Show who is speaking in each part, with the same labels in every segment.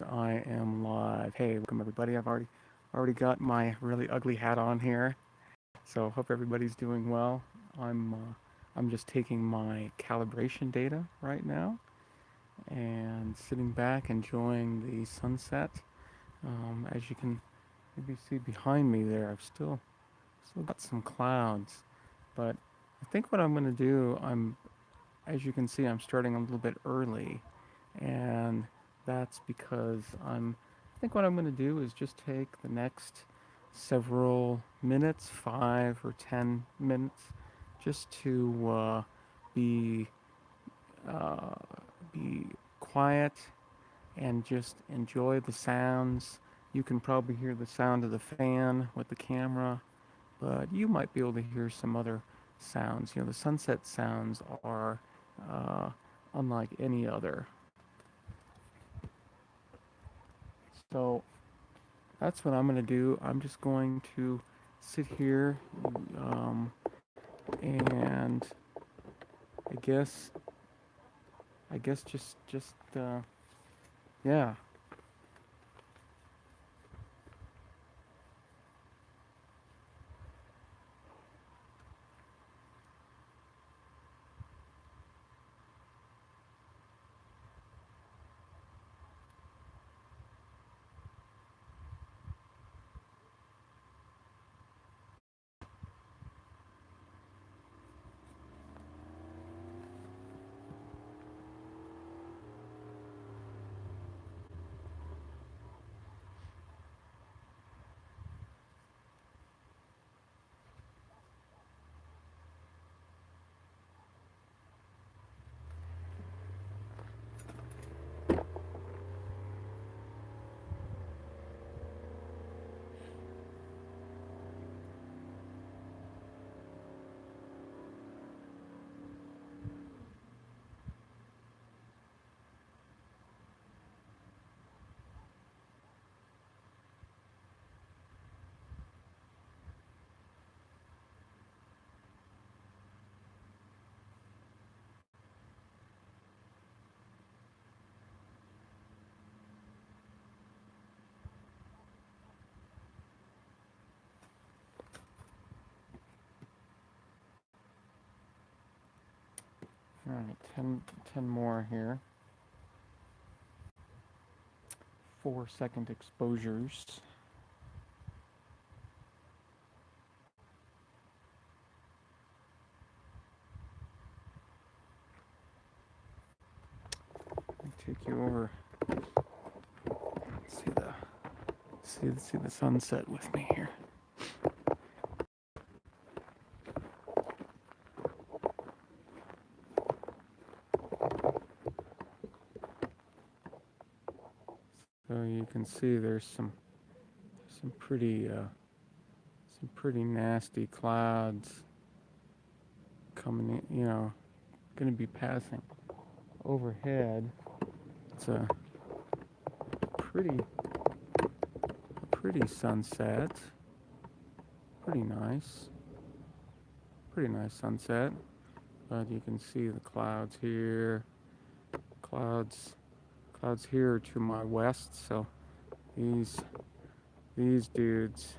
Speaker 1: is. I am live. Hey, welcome everybody. I've already got my really ugly hat on here, so hope everybody's doing well. I'm just taking my calibration data right now and sitting back enjoying the sunset. As you can maybe see behind me there, I've still got some clouds, but I think what I'm going to do, as you can see, I'm starting a little bit early, and that's because I think what I'm going to do is just take the next several minutes, 5 or 10 minutes, just to be uh, be quiet and just enjoy the sounds. You can probably hear the sound of the fan with the camera, but you might be able to hear some other sounds. You know, the sunset sounds are uh, unlike any other. So that's what I'm going to do. I'm just going to sit here, um, and I guess just yeah. All right, 10 more here. 4-second exposures. Take you over. See the sunset with me here. So you can see there's some pretty nasty clouds coming in. You know, going to be passing overhead. It's a pretty pretty sunset. Pretty nice. Pretty nice sunset. But you can see the clouds here. Clouds here to my west. So these these dudes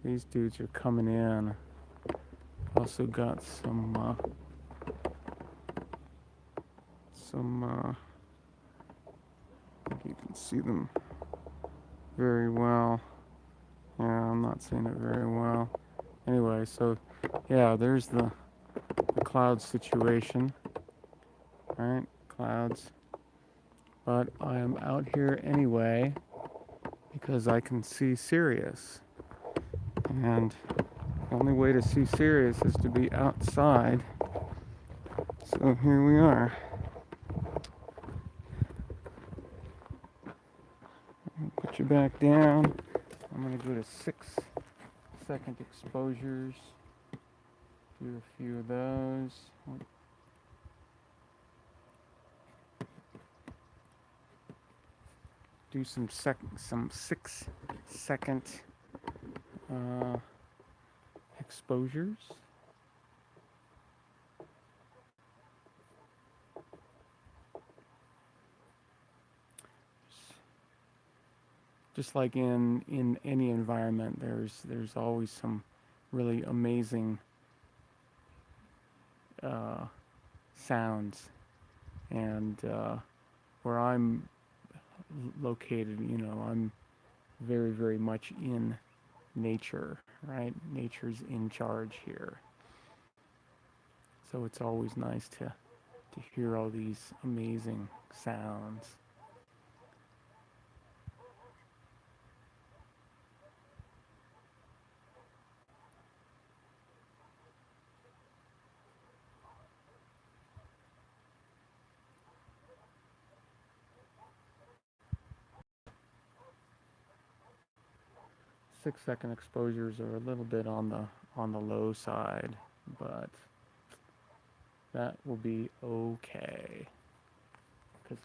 Speaker 1: these dudes are coming in. Also got I think you can see them very well. Yeah, I'm not seeing it very well. Anyway, so yeah, there's the cloud situation. Alright, clouds. But I am out here anyway because I can see Sirius. And the only way to see Sirius is to be outside. So here we are. Put you back down. I'm going to go to 6-second exposures. Do a few of those. Do some 6-second exposures. just like in any environment, there's always some really amazing uh, sounds, and where I'm located, I'm very much in nature, right? Nature's in charge here, so it's always nice to hear all these amazing sounds. 6-second exposures are a little bit on the low side, but that will be okay because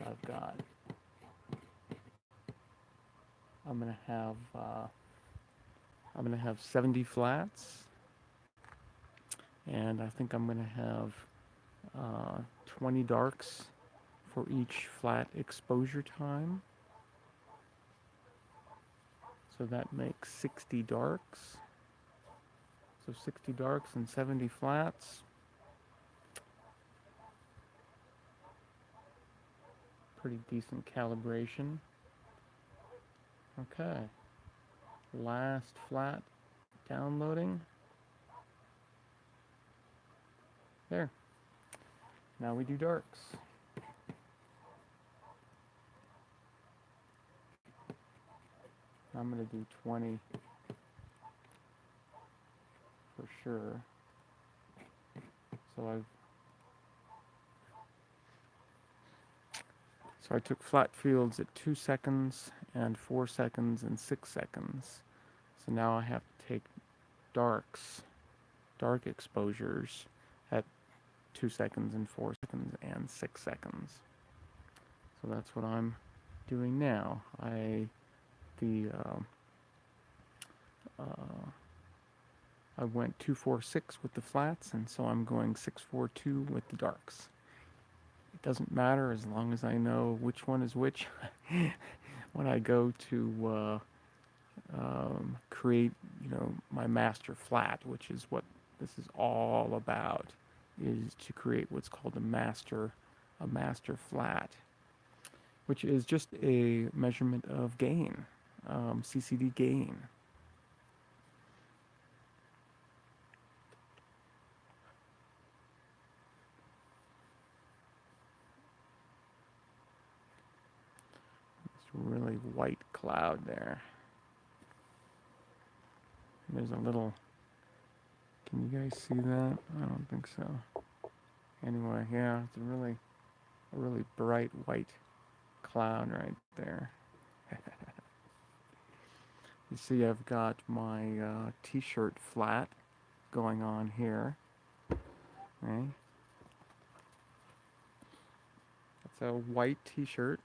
Speaker 1: I'm gonna have uh, I'm gonna have 70 flats, and I think I'm gonna have 20 darks for each flat exposure time. So that makes 60 darks. So 60 darks and 70 flats. Pretty decent calibration. Okay. Last flat downloading. There. Now we do darks. I'm going to do 20 for sure. So I took flat fields at 2 seconds and 4 seconds and 6 seconds. So now I have to take darks, dark exposures at 2 seconds and 4 seconds and 6 seconds. So that's what I'm doing now. I went 2-4-6 with the flats, and so I'm going 6-4-2 with the darks. It doesn't matter as long as I know which one is which. When I go to create, my master flat, which is what this is all about, is to create what's called a master flat, which is just a measurement of gain, CCD gain. It's a really white cloud there. There's a little, can you guys see that? I don't think so. Anyway, yeah, it's a really bright white cloud right there. You see I've got my t-shirt flat going on here. Right? It's a white t-shirt.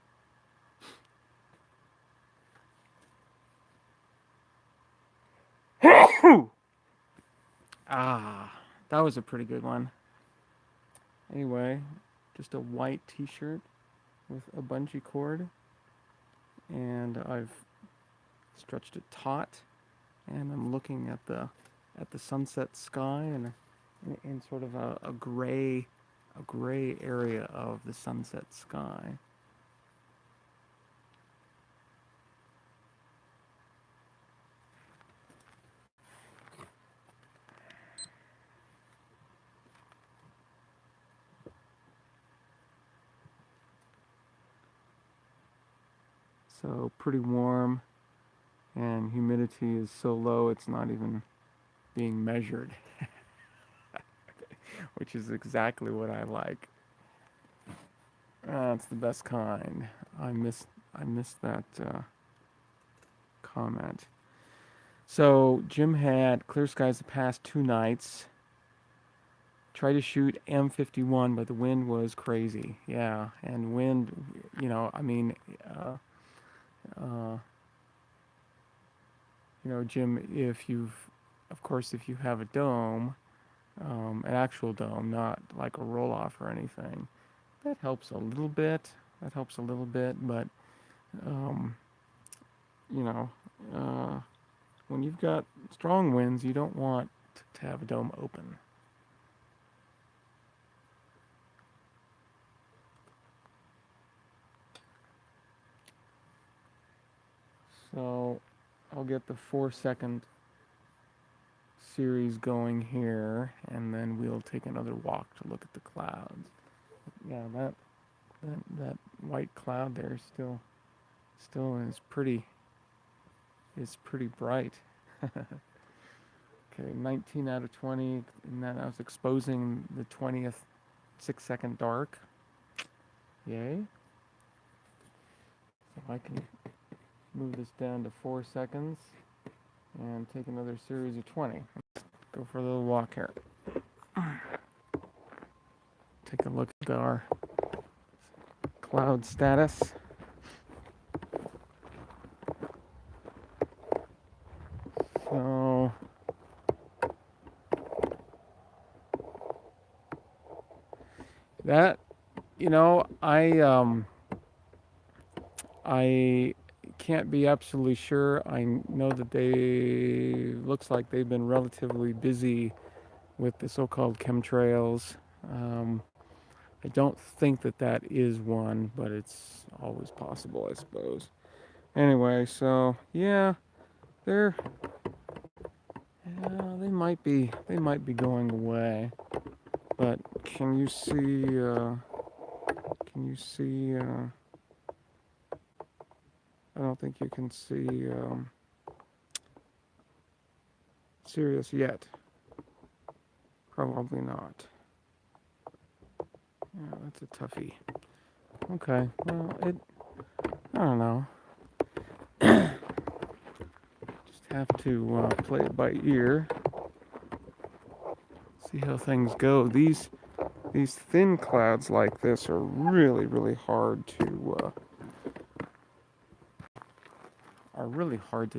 Speaker 1: That was a pretty good one. Anyway, just a white t-shirt with a bungee cord, and I've stretched it taut, and I'm looking at the sunset sky and in sort of a gray area of the sunset sky. So pretty warm, and humidity is so low it's not even being measured, which is exactly what I like. That's the best kind. I missed that comment. So Jim had clear skies the past 2 nights. Tried to shoot M51, but the wind was crazy. Yeah, and wind, I mean, uh, Jim, if you have a dome, an actual dome, not like a roll off or anything, that helps a little bit. But you know, when you've got strong winds, you don't want to have a dome open. So I'll get the 4 second series going here, and then we'll take another walk to look at the clouds. Yeah, that white cloud there still is pretty bright. Okay, 19 out of 20, and then I was exposing the 20th 6 second dark. Yay. So I can move this down to 4 seconds and take another series of 20. Go for a little walk here. Take a look at our cloud status. So that, I can't be absolutely sure. I know that looks like they've been relatively busy with the so-called chemtrails. Um, I don't think that is one, but it's always possible, I suppose. Anyway, so yeah, they're they might be going away. But can you see? Can you see? I don't think you can see Sirius yet. Probably not. Yeah, that's a toughie. Okay. Well, I don't know. Just have to play it by ear. See how things go. These thin clouds like this are really hard to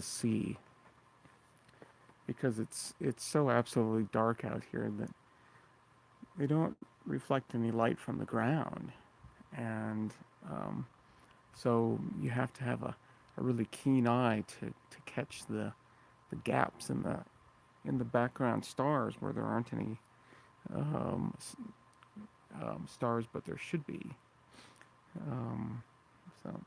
Speaker 1: see because it's so absolutely dark out here that they don't reflect any light from the ground, and so you have to have a really keen eye to catch the gaps in the background stars where there aren't any um, stars, but there should be. Um, so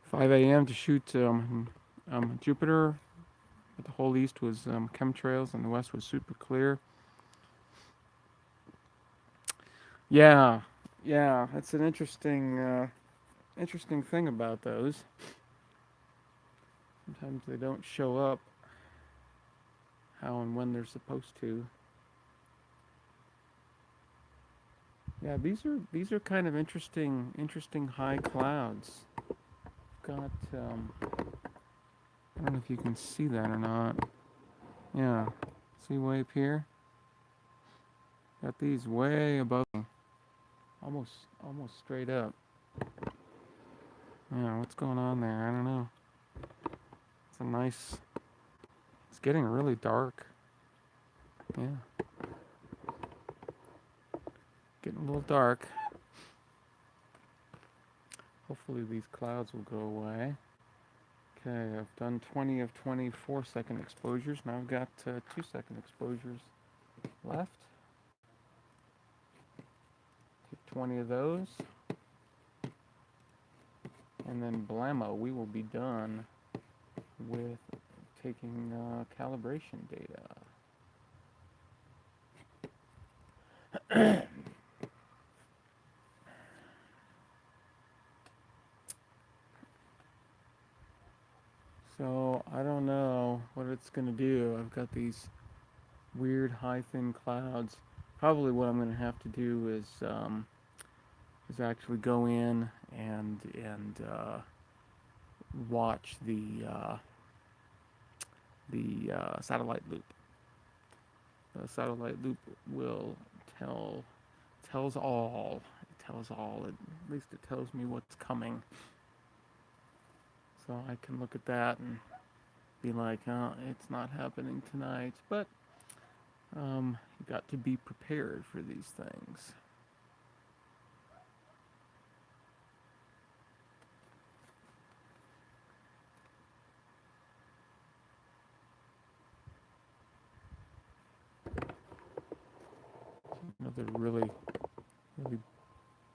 Speaker 1: 5 a.m. to shoot Jupiter. But the whole east was chemtrails, and the west was super clear. Yeah, yeah, that's an interesting thing about those. Sometimes they don't show up how and when they're supposed to. Yeah, these are kind of interesting high clouds. Got I don't know if you can see that or not. Yeah, see way up here. Got these way above me, almost straight up. Yeah, what's going on there? I don't know. It's a nice. It's getting really dark. Yeah, getting a little dark. Hopefully these clouds will go away. Okay, I've done 20 of 24 second exposures. Now I've got 2 second exposures left. Take 20 of those. And then blammo, we will be done with taking calibration data. So I don't know what it's going to do. I've got these weird high thin clouds. Probably what I'm going to have to do is actually go in and watch the satellite loop. The satellite loop will tells all. It tells all. At least it tells me what's coming. So I can look at that and be like, oh, it's not happening tonight. But You got to be prepared for these things. Another really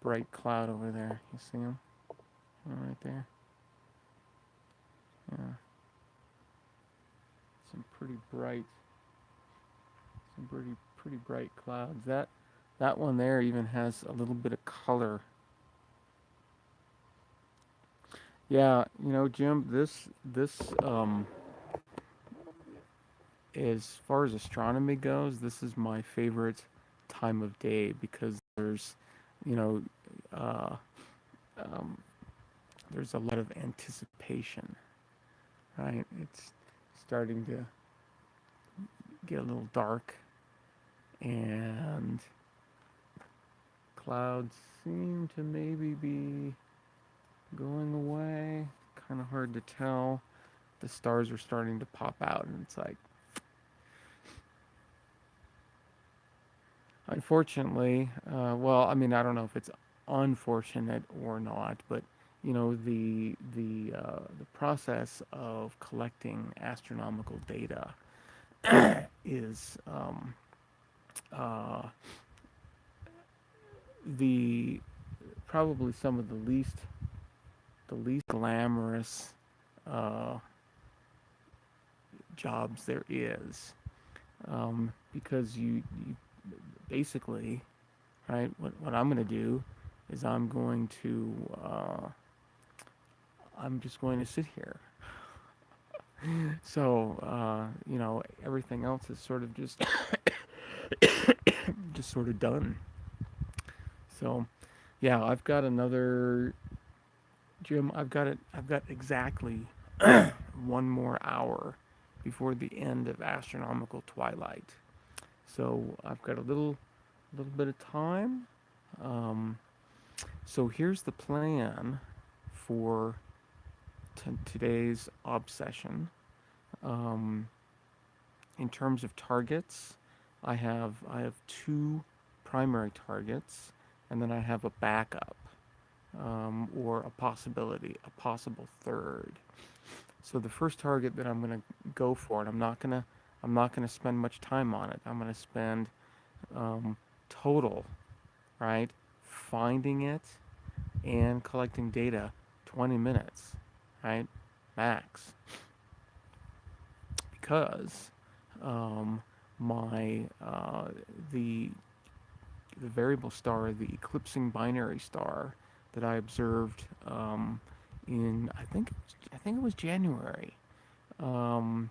Speaker 1: bright cloud over there. You see him? Right there. Yeah. Some pretty bright clouds. That one there even has a little bit of color. Yeah, Jim, this as far as astronomy goes, this is my favorite time of day because you know, uh, um, there's a lot of anticipation, right? It's starting to get a little dark, and clouds seem to maybe be going away. Kind of hard to tell. The stars are starting to pop out, and it's like, unfortunately, well, I mean, I don't know if it's unfortunate or not, but the process of collecting astronomical data is uh, the probably some of the least glamorous uh, jobs there is, because you basically, right, what I'm going to do is I'm just going to sit here. So everything else is sort of just sort of done. So yeah, I've got another, Jim. I've got exactly 1 more hour before the end of astronomical twilight. So I've got a little bit of time. Um, so here's the plan for today's Obs-Session. Um, in terms of targets, I have two primary targets, and then I have a backup, or a possible third. So the first target that I'm going to go for, and I'm not gonna spend much time on it. I'm going to spend total, right, finding it and collecting data, 20 minutes, right, max, because um, my the variable star, the eclipsing binary star that I observed in I think it was January. Um,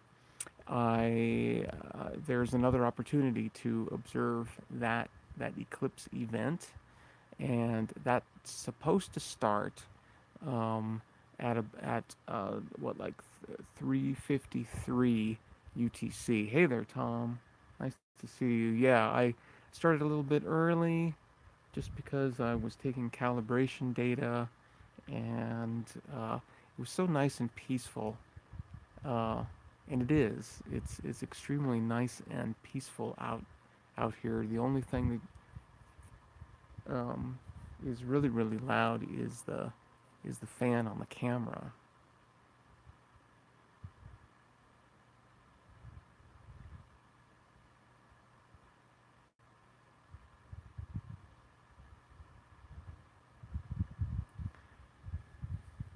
Speaker 1: I There's another opportunity to observe that eclipse event, and that's supposed to start at what, like 3:53 UTC. Hey there, Tom. Nice to see you. Yeah, I started a little bit early just because I was taking calibration data, and it was so nice and peaceful. Uh, and it is. It's extremely nice and peaceful out here. The only thing that is really loud is the fan on the camera.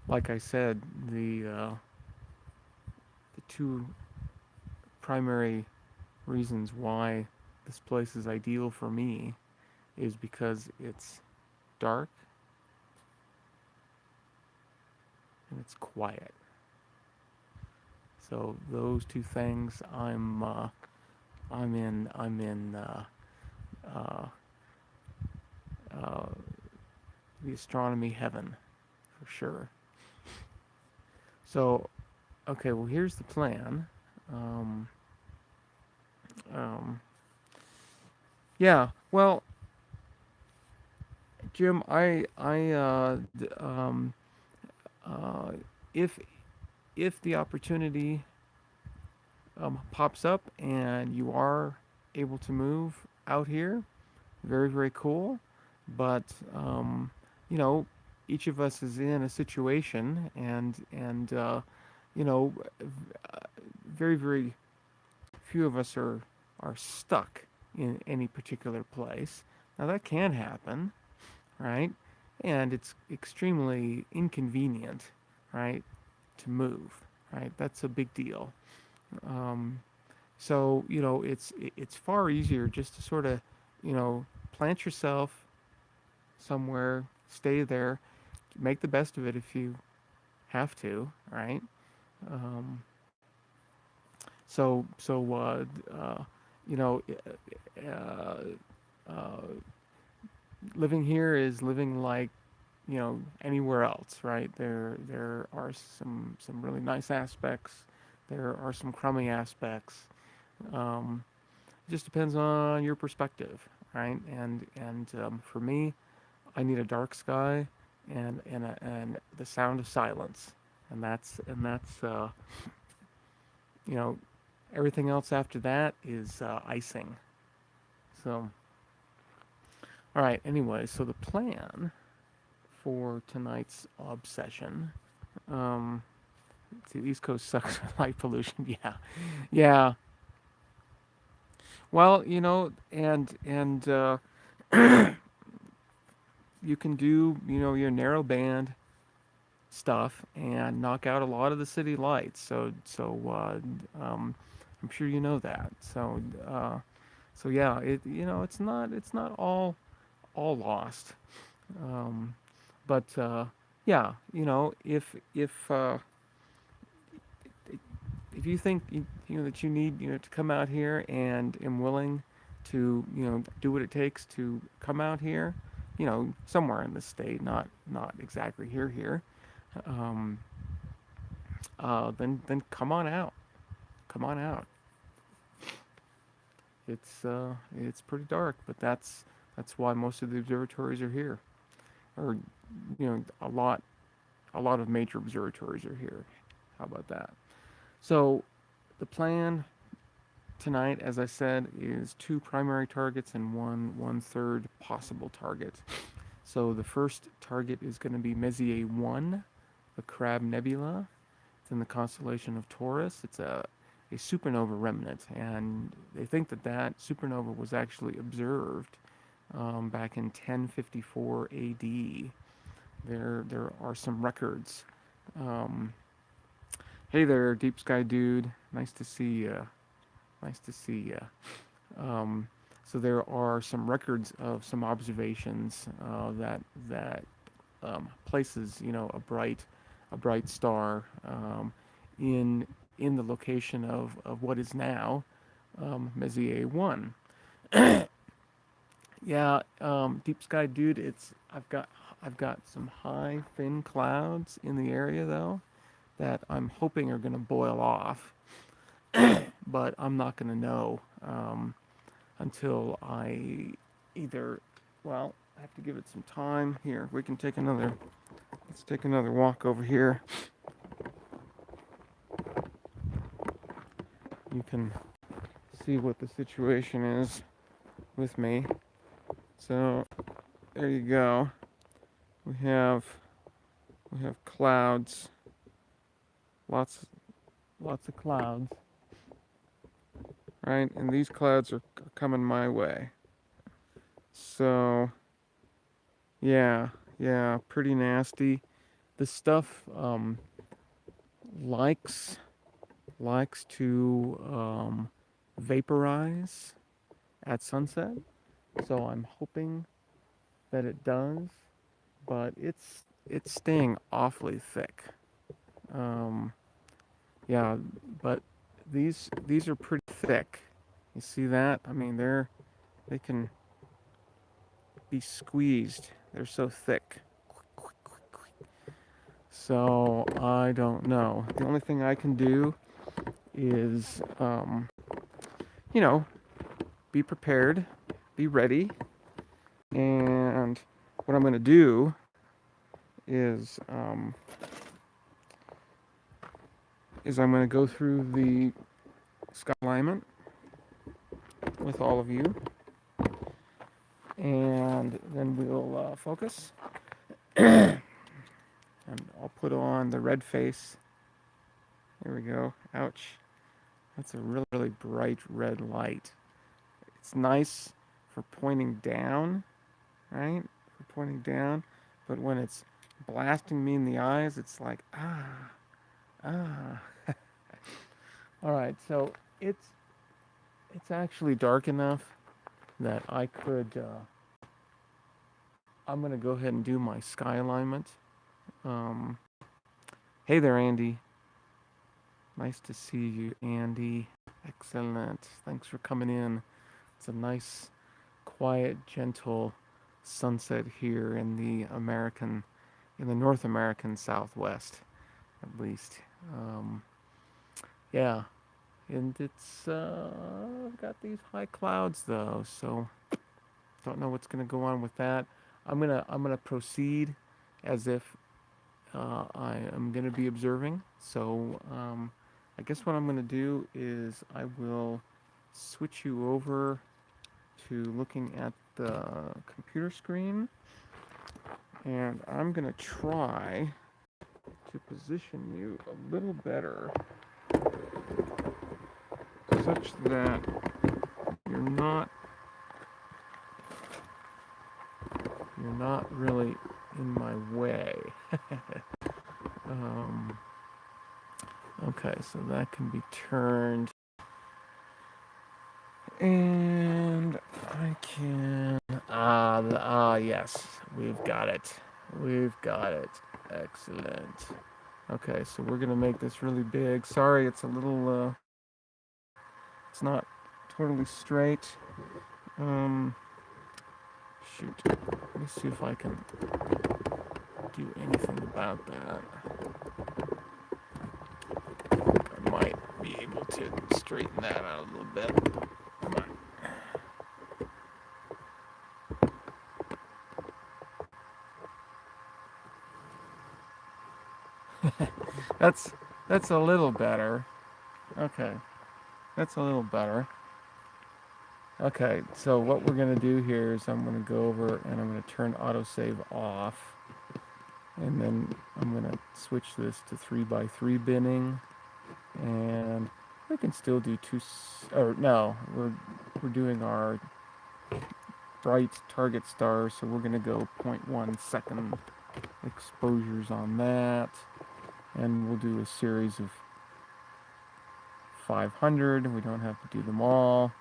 Speaker 1: Like I said, the two primary reasons why this place is ideal for me is because it's dark and it's quiet. So those two things, I'm in uh, uh, the astronomy heaven for sure. So okay, well, here's the plan. Um, um, yeah, well, Jim, uh, if if the opportunity pops up and you are able to move out here. Very, very cool. But you know, each of us is in a situation, and you know, very, very few of us are stuck in any particular place. Now that can happen, right? And it's extremely inconvenient, right, to move, right? That's a big deal. Um, so you know, it's far easier just to sort of, you know, plant yourself somewhere, stay there, make the best of it if you have to, right? Um, so you know, uh, uh, living here is living like, you know, anywhere else, right? There are some really nice aspects. There are some crummy aspects. Um, it just depends on your perspective, right? And for me, I need a dark sky and the sound of silence, and that's you know, everything else after that is icing. So, all right. Anyway, so the plan for tonight's obsession. Um, the East Coast sucks with light pollution. Yeah, yeah. Well, you know, and you can do, you know, your narrow band stuff and knock out a lot of the city lights. I'm sure you know that. So yeah, you know, it's not all lost. Um, but yeah, you know, if you think you know that you need, you know, to come out here and am willing to, you know, do what it takes to come out here, you know, somewhere in the state, not exactly here, um, then come on out, come on out. It's pretty dark, but that's why most of the observatories are here, or you know, a lot of major observatories are here. How about that? So the plan tonight, as I said, is two primary targets and one third possible target. So the first target is going to be Messier 1, the Crab Nebula. It's in the constellation of Taurus. It's a supernova remnant, and they think that that supernova was actually observed back in 1054 AD. There are some records. Um, hey there, Deep Sky Dude. Nice to see you. Nice to see you. So there are some records of some observations that places, you know, a bright star in in the location of what is now Messier 1. Yeah, Deep Sky Dude. It's I've got some high thin clouds in the area though that I'm hoping are going to boil off, but I'm not going to know until I either, well, I have to give it some time. Here, we can take another, let's take another walk over here. You can see what the situation is with me. So there you go. We have clouds, lots of clouds, right? And these clouds are coming my way. So yeah, yeah, pretty nasty. This stuff likes likes to vaporize at sunset. So I'm hoping that it does, but it's staying awfully thick. Um, yeah, but these are pretty thick. You see that? I mean, they can be squeezed. They're so thick. So I don't know. The only thing I can do is, you know, be prepared, be ready, and what I'm going to do is I'm going to go through the sky alignment, with all of you. And then we'll focus. And I'll put on the red face. There we go. Ouch. That's a really, really bright red light. It's nice for pointing down, right? For pointing down. But when it's blasting me in the eyes, it's like, ah. All right, so it's actually dark enough that I could, I'm going to go ahead and do my sky alignment. Hey there, Andy. Nice to see you, Andy. Excellent. Thanks for coming in. It's a nice, quiet, gentle sunset here in the North American Southwest, at least. Yeah, and it's got these high clouds though, so don't know what's gonna go on with that. I'm gonna proceed as if I am gonna be observing. So I guess what I'm gonna do is I will switch you over to looking at the computer screen, and I'm gonna try to position you a little better such that you're not really in my way. Okay, so that can be turned, and I can yes, we've got it. Excellent. Okay, so we're gonna make this really big. Sorry, it's a little it's not totally straight. Shoot. Let me see if I can do anything about that. I might be able to straighten that out a little bit. Come on. That's a little better. Okay. That's a little better. Okay, so what we're going to do here is I'm going to go over and I'm going to turn autosave off. And then I'm going to switch this to 3x3 binning. And we can still do we're doing our bright target stars, so we're going to go 0.1 second exposures on that. And we'll do a series of 500. We don't have to do them all.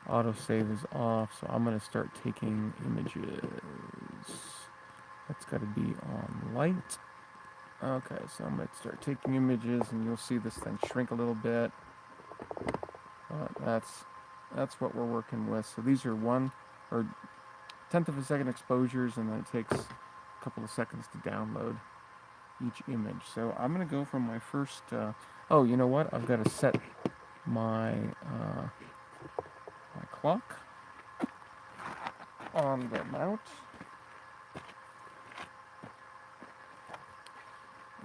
Speaker 1: Autosave is off, so I'm going to start taking images. That's got to be on light. Okay, so I'm going to start taking images, and you'll see this thing shrink a little bit. That's what we're working with. So these are 1 or 10th of a second exposures, and then it takes a couple of seconds to download each image. So I'm going to go from my first. Oh, you know what? I've got to set my clock on the mount,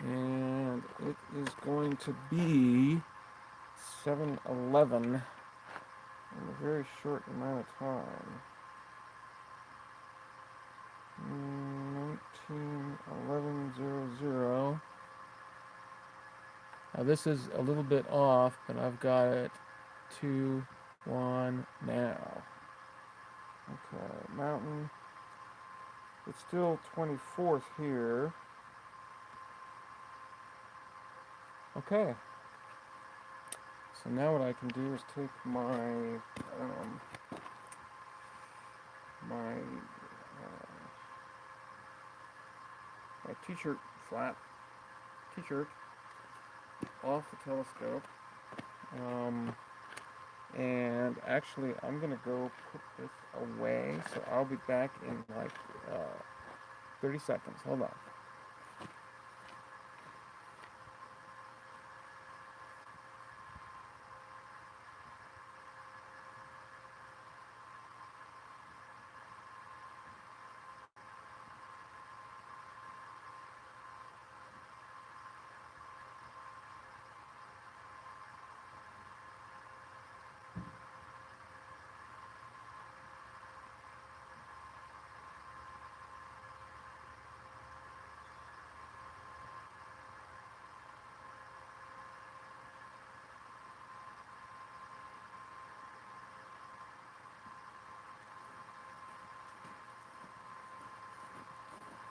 Speaker 1: and it is going to be 7:11 in a very short amount of time. 19:11:00. Now this is a little bit off, but I've got it 2:1 now. Okay, mountain. It's still 24th here. Okay. So now what I can do is take my my flat t-shirt off the telescope. And actually, I'm gonna go put this away, so I'll be back in like 30 seconds. Hold on.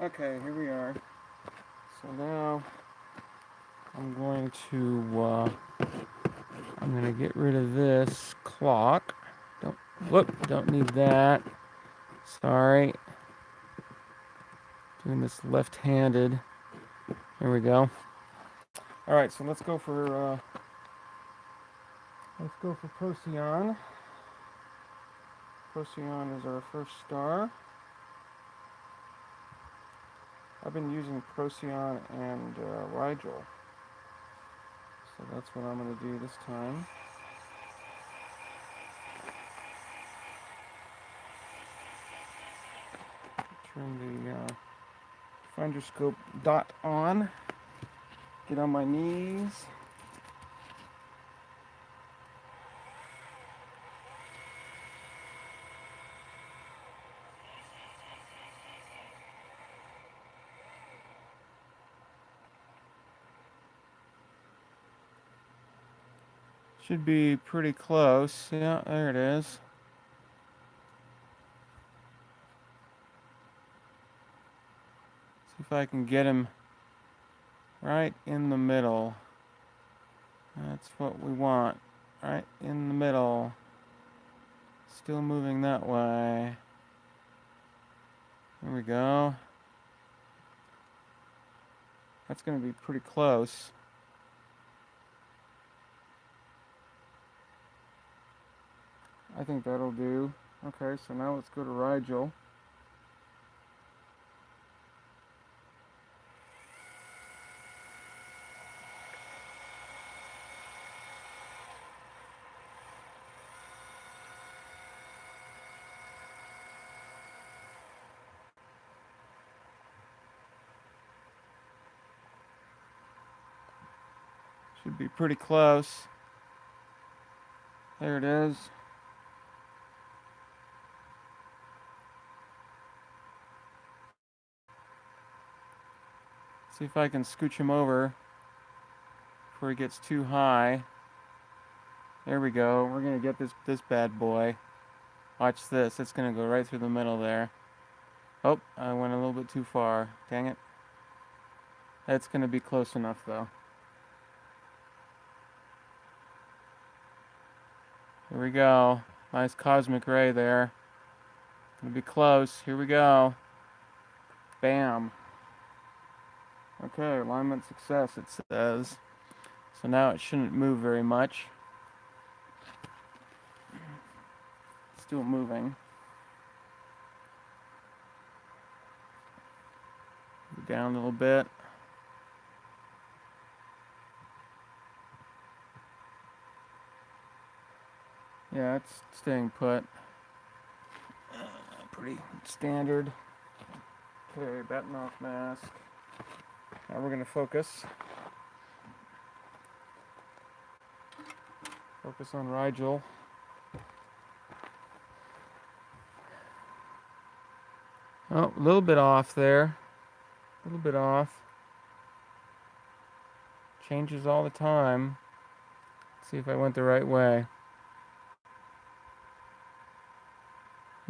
Speaker 1: Okay, here we are. So now I'm going to get rid of this clock. Don't need that. Sorry. Doing this left-handed. There we go. All right, so let's go for Procyon. Procyon is our first star. I've been using Procyon and Rigel, so that's what I'm going to do this time. Turn the finder scope dot on. Get on my knees. Should be pretty close. Yeah, there it is. See if I can get him right in the middle. That's what we want. Right in the middle. Still moving that way. There we go. That's going to be pretty close. I think that'll do. Okay, so now let's go to Rigel. Should be pretty close. There it is. See if I can scooch him over before he gets too high. There we go. We're going to get this bad boy. Watch this. It's going to go right through the middle there. Oh, I went a little bit too far. Dang it. That's going to be close enough, though. Here we go. Nice cosmic ray there. Gonna be close. Here we go. Bam. Okay, alignment success, it says. So now it shouldn't move very much. Still moving. Down a little bit. Yeah, it's staying put. Pretty standard. Okay, batten off mask. Now we're going to focus. Focus on Rigel. Oh, a little bit off there. A little bit off. Changes all the time. Let's see if I went the right way.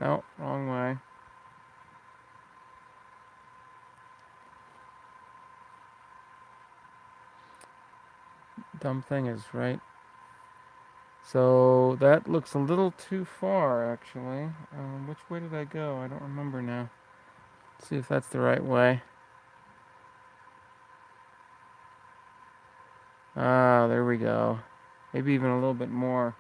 Speaker 1: No, wrong way. Dumb thing is, right? So that looks a little too far, actually. Which way did I go? I don't remember now. Let's see if that's the right way. Ah, there we go. Maybe even a little bit more.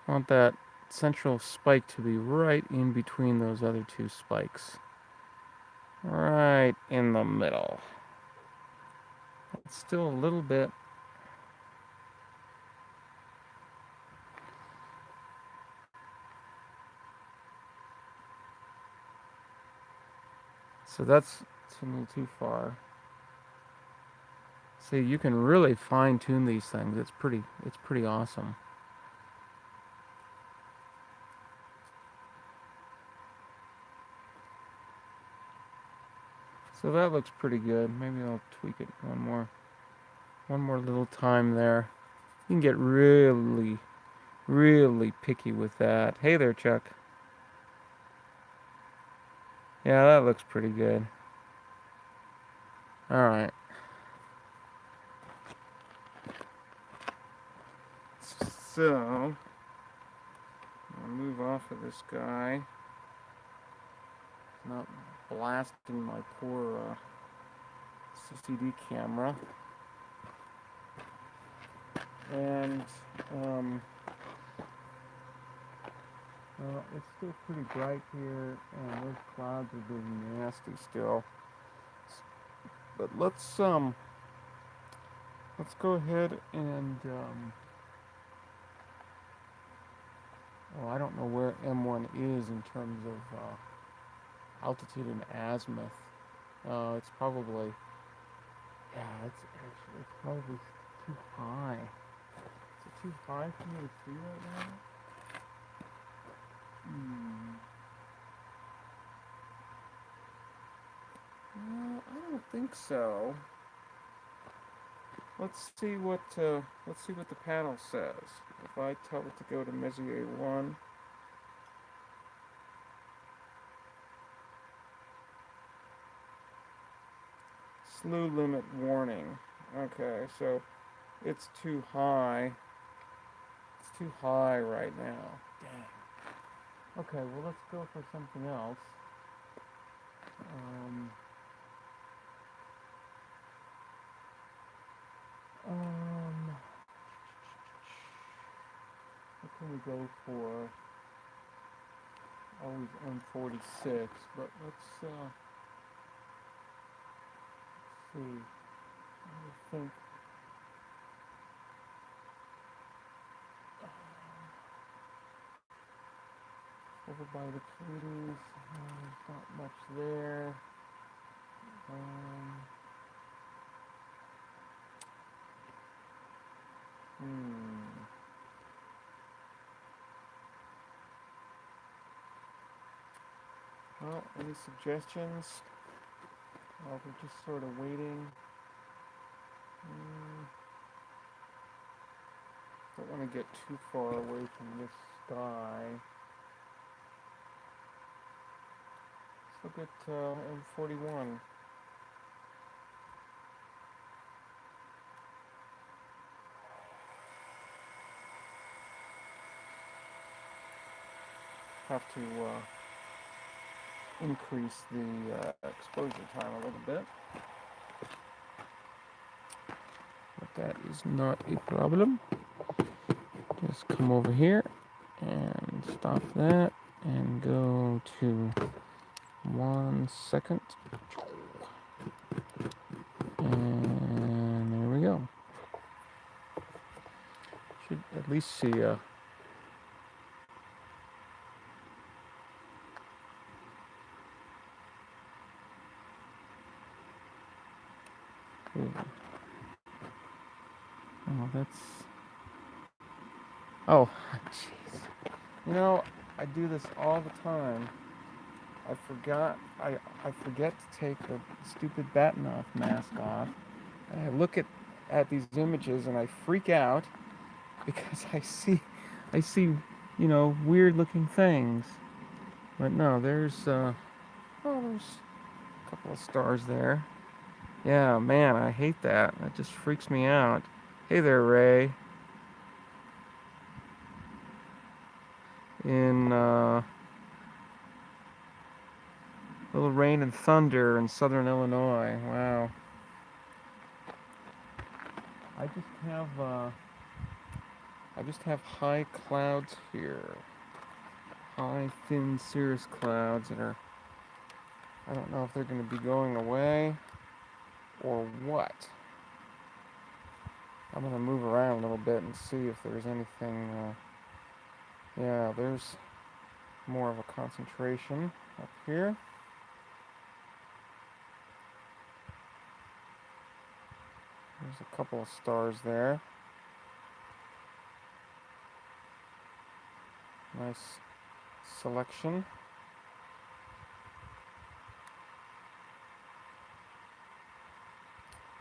Speaker 1: I want that central spike to be right in between those other two spikes. Right in the middle. It's still a little bit. So that's a little too far. See, you can really fine-tune these things. It's pretty awesome. So that looks pretty good. Maybe I'll tweak it one more little time there. You can get really picky with that. Hey there, Chuck. Yeah, that looks pretty good. Alright. So, I'll move off of this guy. Not blasting my poor CCD camera. And, it's still pretty bright here, and those clouds are being nasty still. But let's go ahead and, oh, I don't know where M1 is in terms of altitude and azimuth. It's probably, yeah, it's probably too high. Is it too high for me to see right now? I don't think so. Let's see what the panel says. If I tell it to go to Messier 1, slew limit warning. Okay, so it's too high. It's too high right now. Dang. Okay, well let's go for something else. What can we go for? Always M46, but let's see. I think over by the Pleiades, there's not much there. Well, any suggestions? We're just sort of waiting. Don't want to get too far away from this sky. Let's look at M41. Have to increase the exposure time a little bit. But that is not a problem. Just come over here and stop that and go to 1 second. And there we go. Should at least see a oh, that's... Oh, jeez. You know, I do this all the time. I forget to take the stupid Batinoff mask off. And I look at these images and I freak out because I see, you know, weird looking things. But no, there's there's a couple of stars there. Yeah, man, I hate that. That just freaks me out. Hey there, Ray. In little rain and thunder in southern Illinois. Wow. I just have high clouds here. High, thin cirrus clouds that are, I don't know if they're going to be going away or what. I'm going to move around a little bit and see if there's anything. Yeah, there's more of a concentration up here. There's a couple of stars there. Nice selection.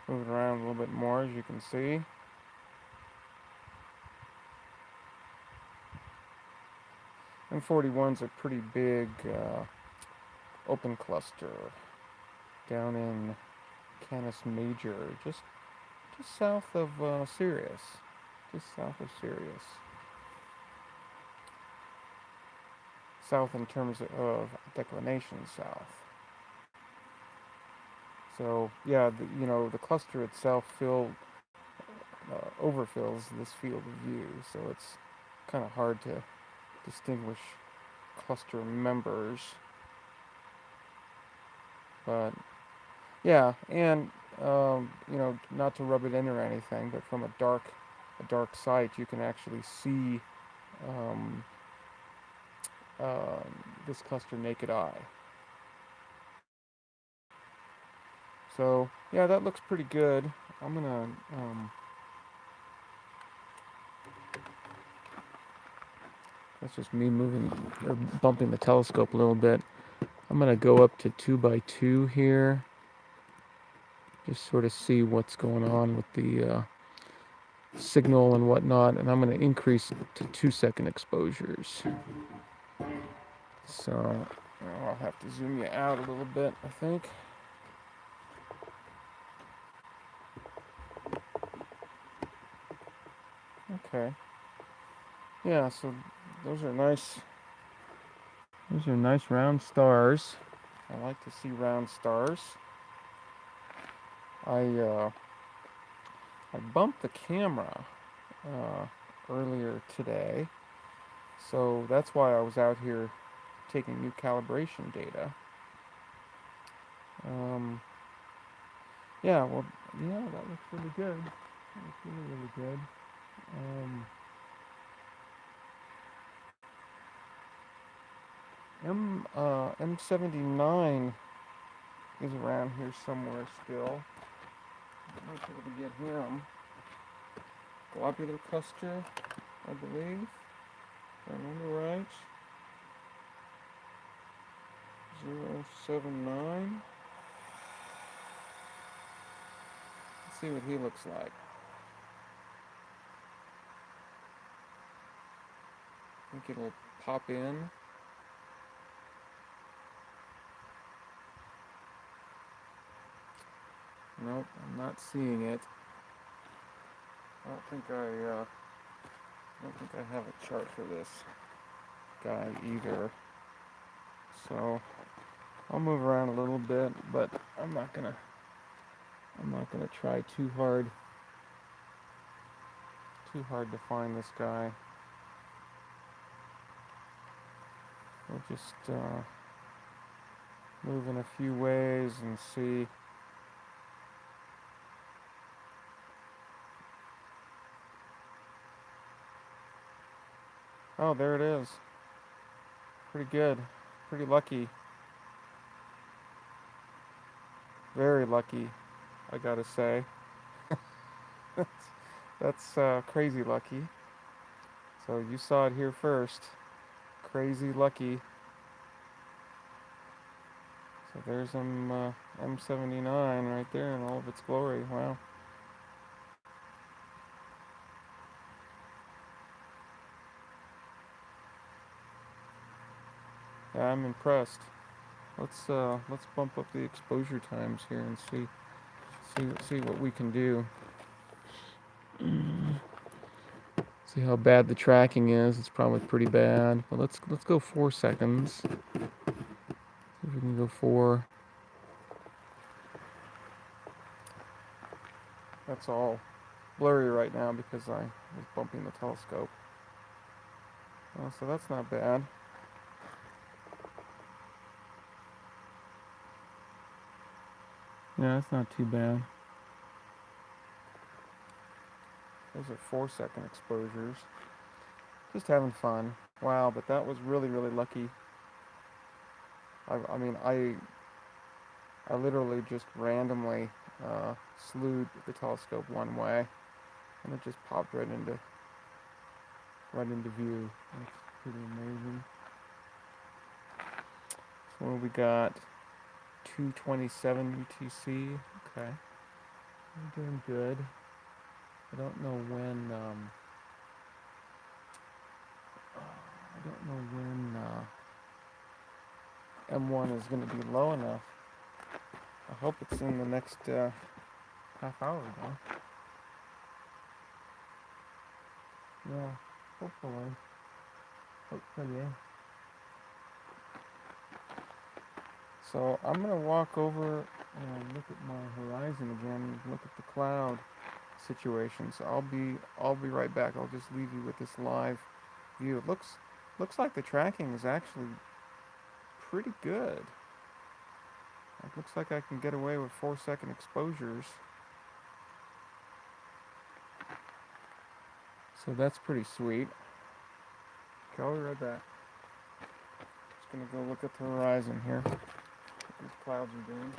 Speaker 1: Move it around a little bit more, as you can see. M41's a pretty big open cluster down in Canis Major, just south of Sirius, just south of Sirius. South in terms of declination south. So yeah, the cluster itself overfills this field of view, so it's kind of hard to distinguish cluster members. But yeah, and not to rub it in or anything, but from a dark site, you can actually see um, this cluster naked eye. So yeah, that looks pretty good. I'm gonna that's just me moving or bumping the telescope a little bit. I'm gonna go up to 2 by 2 here, just sort of see what's going on with the signal and whatnot, and I'm gonna increase it to 2-second exposures. So I'll have to zoom you out a little bit, I think. Okay. Yeah, so those are nice. Those are nice round stars. I like to see round stars. I bumped the camera earlier today, so that's why I was out here taking new calibration data. Yeah, well, yeah, that looks really good. That looks really good. M79 is around here somewhere still. I might be able to get him. Globular cluster, I believe. If I remember right. 079. Let's see what he looks like. I think it'll pop in. Nope, I'm not seeing it. I don't think I have a chart for this guy either. So I'll move around a little bit, but I'm not gonna try too hard to find this guy. We'll just move in a few ways and see. Oh, there it is. Pretty good. Pretty lucky. Very lucky, I gotta say. That's crazy lucky. So you saw it here first. Crazy lucky. So there's M79 right there in all of its glory. Wow. Yeah, I'm impressed. Let's bump up the exposure times here and see what we can do. See how bad the tracking is. It's probably pretty bad. But let's go 4 seconds. See if we can go 4. That's all blurry right now because I was bumping the telescope. Oh, so that's not bad. Yeah, that's not too bad. Those are 4-second exposures. Just having fun. Wow, but that was really, really lucky. I mean, I literally just randomly slewed the telescope one way, and it just popped right into view. That's pretty amazing. So we got 227 UTC. Okay, we're doing good. I don't know when. M1 is going to be low enough. I hope it's in the next half hour though. Yeah, hopefully. Hopefully. So I'm going to walk over and look at my horizon again, look at the cloud situation. So I'll be right back. I'll just leave you with this live view. It looks like the tracking is actually pretty good. It looks like I can get away with 4-second exposures. So that's pretty sweet. Okay, I'll be right back. Just gonna go look at the horizon here. What these clouds are doing.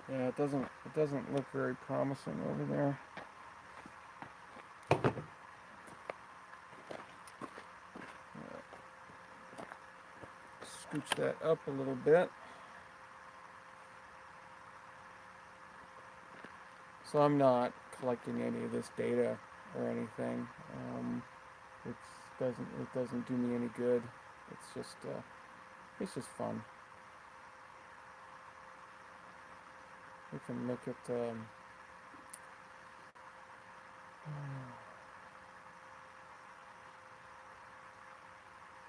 Speaker 1: Yeah, it doesn't look very promising over there. Scooch that up a little bit. So I'm not collecting any of this data or anything. It doesn't do me any good. It's just fun. We can look at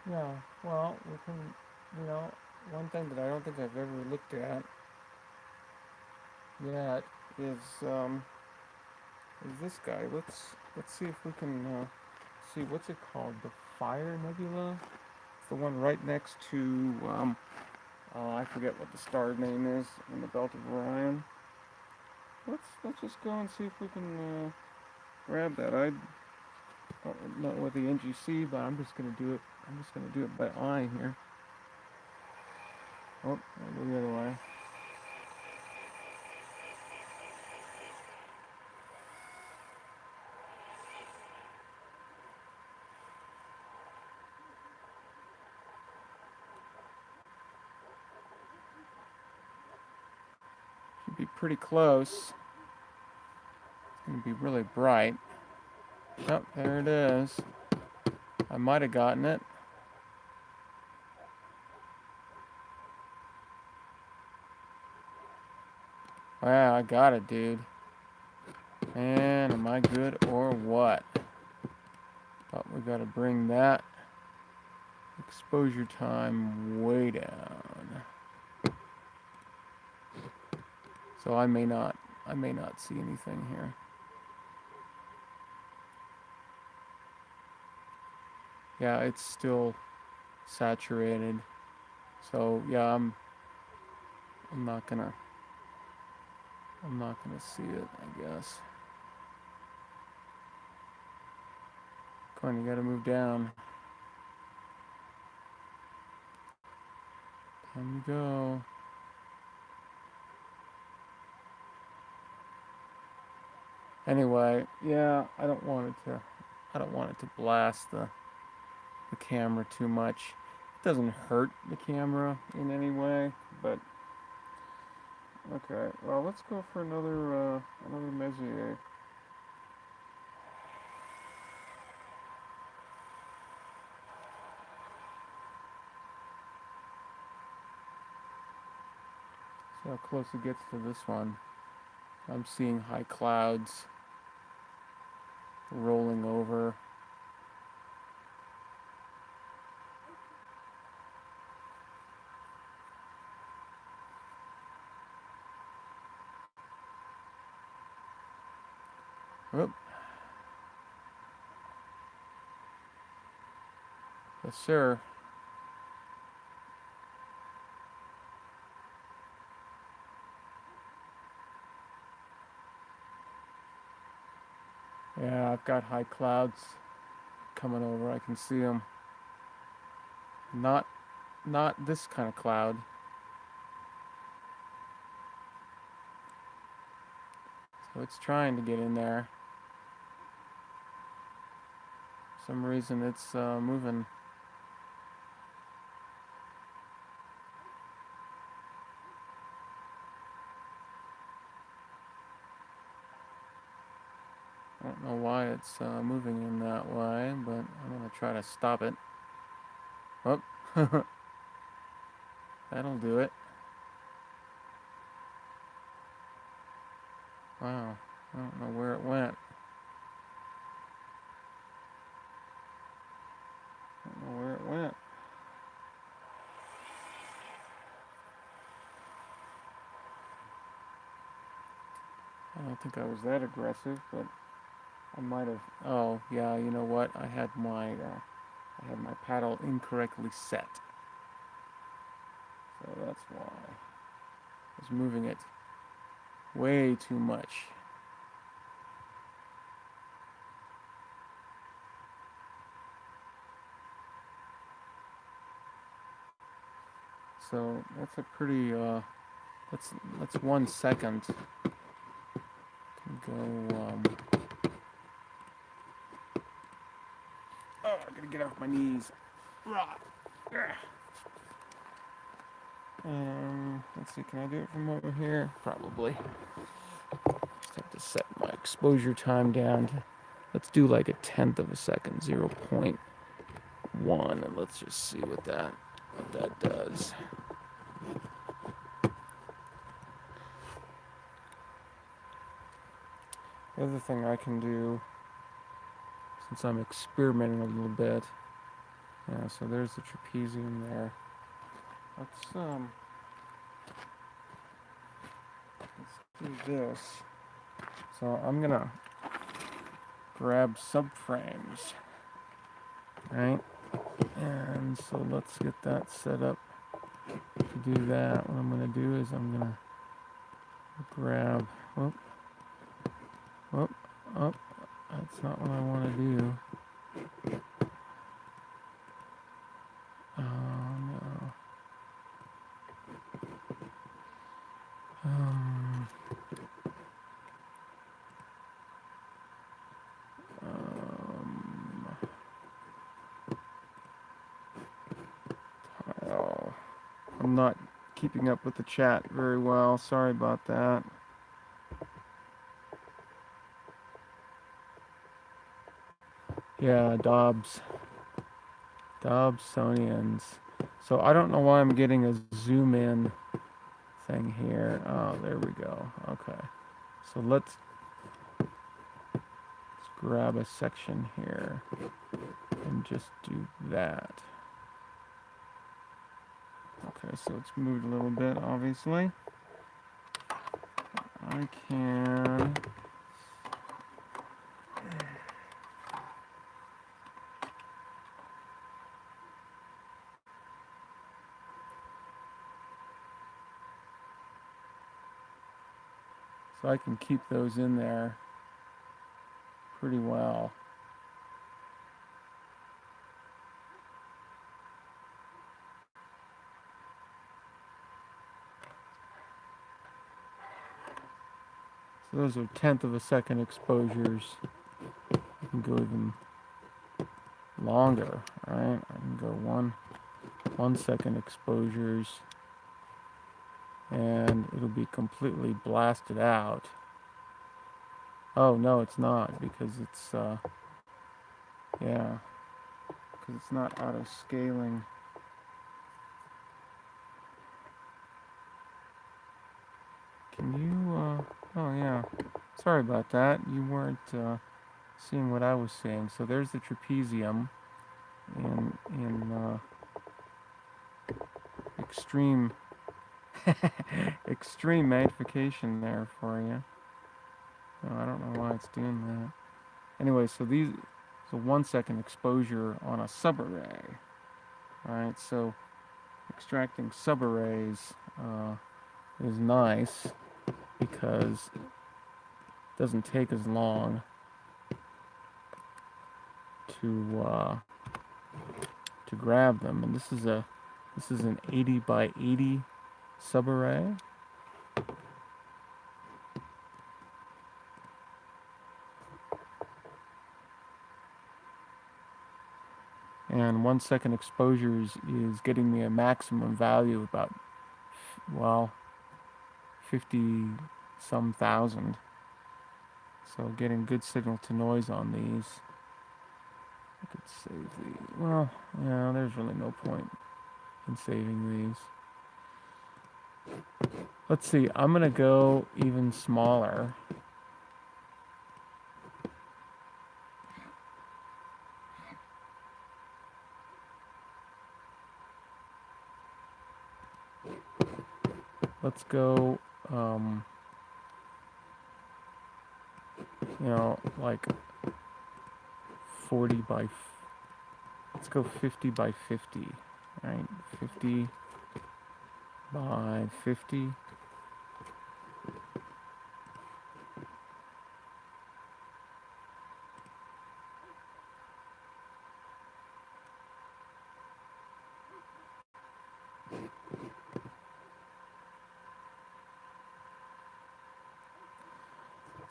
Speaker 1: yeah. Well, we can. One thing that I don't think I've ever looked at yet is this guy. Let's see if we can see what's it called. The Fire Nebula. It's the one right next to I forget what the star name is in the belt of Orion. Let's just go and see if we can grab that. I don't know with the NGC, but I'm just gonna do it. I'm just gonna do it by eye here. Oh, I'll go the other way. Should be pretty close. It's gonna be really bright. Oh, there it is. I might have gotten it. Wow, I got it, dude. Man, am I good or what? But we gotta bring that exposure time way down. So I may not see anything here. Yeah, it's still saturated. So yeah, I'm not gonna see it, I guess. Come on, you gotta move down. Time to go. Anyway, yeah, I don't want it to blast the camera too much. It doesn't hurt the camera in any way, but okay. Well, let's go for another Messier. See how close it gets to this one. I'm seeing high clouds rolling over. Whoop. Yes, sir. Yeah, I've got high clouds coming over. I can see them. Not this kind of cloud. So it's trying to get in there. For some reason it's moving. I don't know why it's moving in that way, but I'm going to try to stop it. Oh, that'll do it. Wow, I don't know where it went. I don't know where it went. I don't think I was that aggressive, but I might have. Oh, yeah, you know what? I had my paddle incorrectly set. So that's why. I was moving it way too much. So that's a pretty that's 1 second. Can go oh, I gotta get off my knees. Let's see, can I do it from over here? Probably. Just have to set my exposure time down to, let's do like 1/10 of a second, 0.1, and let's just see what that does. The other thing I can do, since I'm experimenting a little bit, yeah, so there's the trapezium there. Let's do this. So I'm gonna grab subframes, right? And so let's get that set up to do that. What I'm gonna do is I'm gonna grab, oh, that's not what I want to do. Oh no. Um, oh, I'm not keeping up with the chat very well. Sorry about that. Yeah, Dobsonians. So I don't know why I'm getting a zoom in thing here. Oh, there we go. Okay. So let's grab a section here and just do that. Okay, so it's moved a little bit, obviously. I can so I can keep those in there pretty well. So those are 1/10 of a second exposures. I can go even longer, right? I can go 1 second exposures, and it'll be completely blasted out. Oh no, it's not, because it's yeah, because it's not auto scaling. Can you oh yeah, sorry about that. You weren't seeing what I was seeing. So there's the trapezium in extreme extreme magnification there for you. Oh, I don't know why it's doing that. Anyway, so these is a 1 second exposure on a subarray. Alright, so extracting subarrays is nice because it doesn't take as long to grab them. And this is an 80 by 80 subarray. And 1 second exposures is getting me a maximum value about, well, 50 some thousand. So getting good signal to noise on these. I could save the, well, yeah, there's really no point in saving these. Let's see, I'm gonna go even smaller. Let's go, you know, like 40 by, let's go 50 by 50, right? 50 by 50.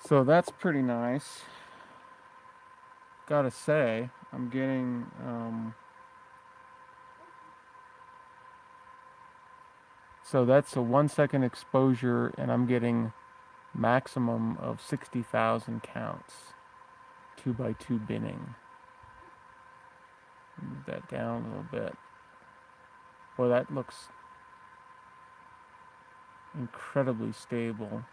Speaker 1: So that's pretty nice. Gotta say, I'm getting, so that's a 1 second exposure, and I'm getting maximum of 60,000 counts. 2 by 2 binning. Move that down a little bit. Boy, that looks incredibly stable.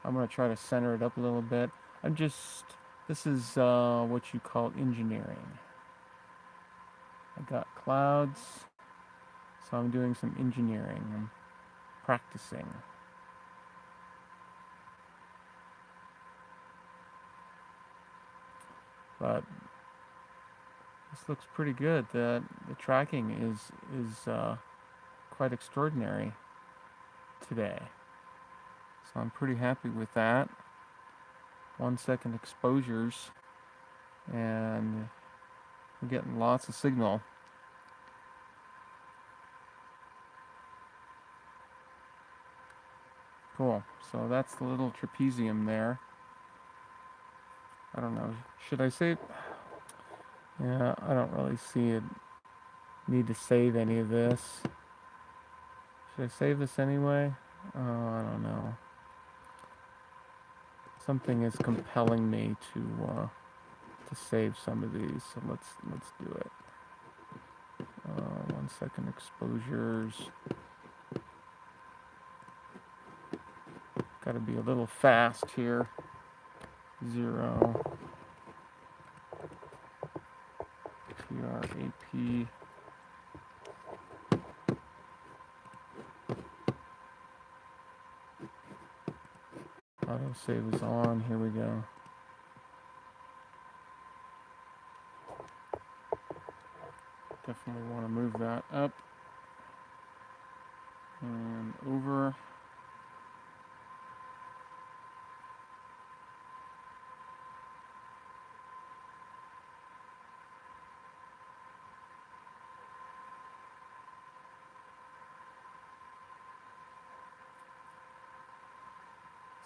Speaker 1: I'm going to try to center it up a little bit. This is what you call engineering. I got clouds, so I'm doing some engineering. I'm practicing. But this looks pretty good. The tracking is quite extraordinary today. So I'm pretty happy with that. 1 second exposures, and we're getting lots of signal. Cool. So that's the little trapezium there. I don't know. Should I save? Yeah, I don't really see it. Need to save any of this. Should I save this anyway? I don't know. Something is compelling me to save some of these. So let's do it. 1 second exposures. Got to be a little fast here. 0. TRAP. Autosave is on. Here we go. Definitely want to move that up and over.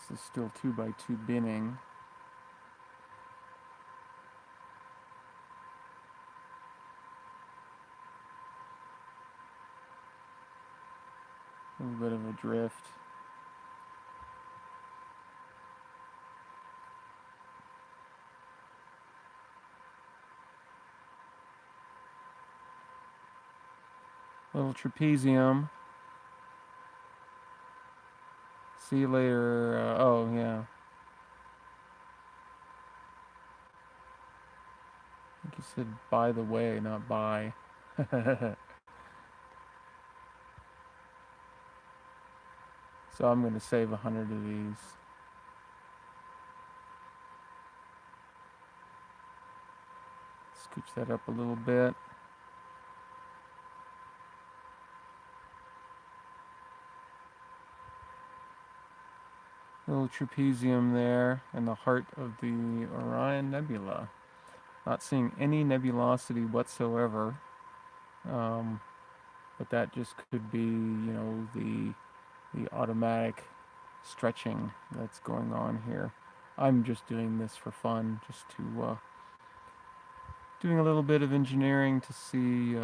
Speaker 1: This is still 2 by 2 binning. A little bit of a drift. Little trapezium. See you later. Oh, yeah. I think you said by the way, not by. So I'm going to save 100 of these. Scooch that up a little bit. Little trapezium there in the heart of the Orion Nebula. Not seeing any nebulosity whatsoever, but that just could be, you know, the automatic stretching that's going on here. I'm just doing this for fun, just to doing a little bit of engineering to see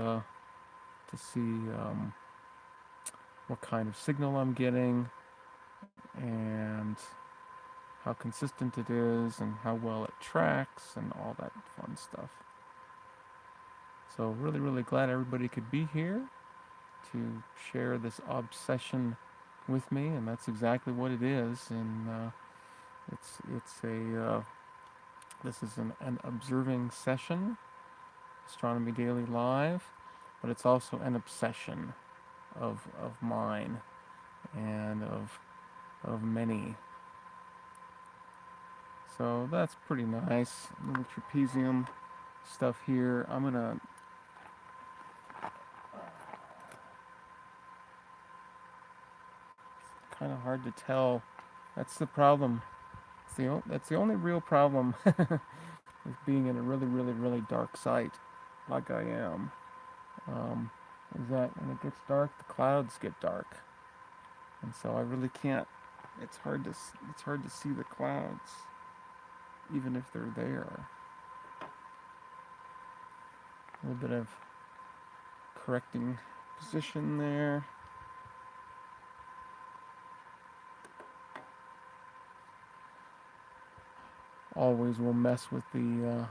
Speaker 1: what kind of signal I'm getting and how consistent it is and how well it tracks and all that fun stuff. So really, really glad everybody could be here to share this Obs-Session with me, and that's exactly what it is. And it's a this is an observing session, Astronomy Daily Live, but it's also an obsession of mine and of many. So that's pretty nice. Little trapezium stuff here. I'm gonna kind of hard to tell. That's the problem. That's the only real problem with being in a really, really, really dark site, like I am. Is that when it gets dark, the clouds get dark, and so I really can't. It's hard to see the clouds, even if they're there. A little bit of correcting position there. Always will mess with the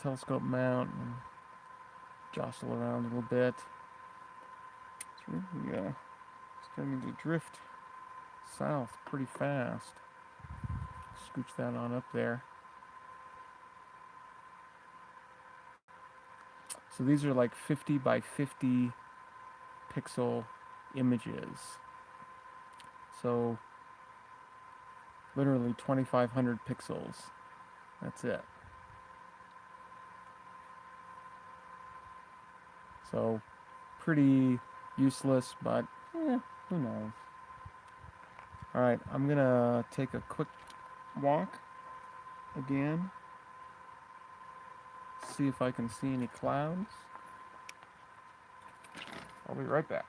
Speaker 1: telescope mount and jostle around a little bit. It's really starting to drift south pretty fast. Scooch that on up there. So these are like 50 by 50 pixel images. So literally 2,500 pixels. That's it. So pretty useless, but who knows. Alright, I'm gonna take a quick walk again. See if I can see any clouds. I'll be right back.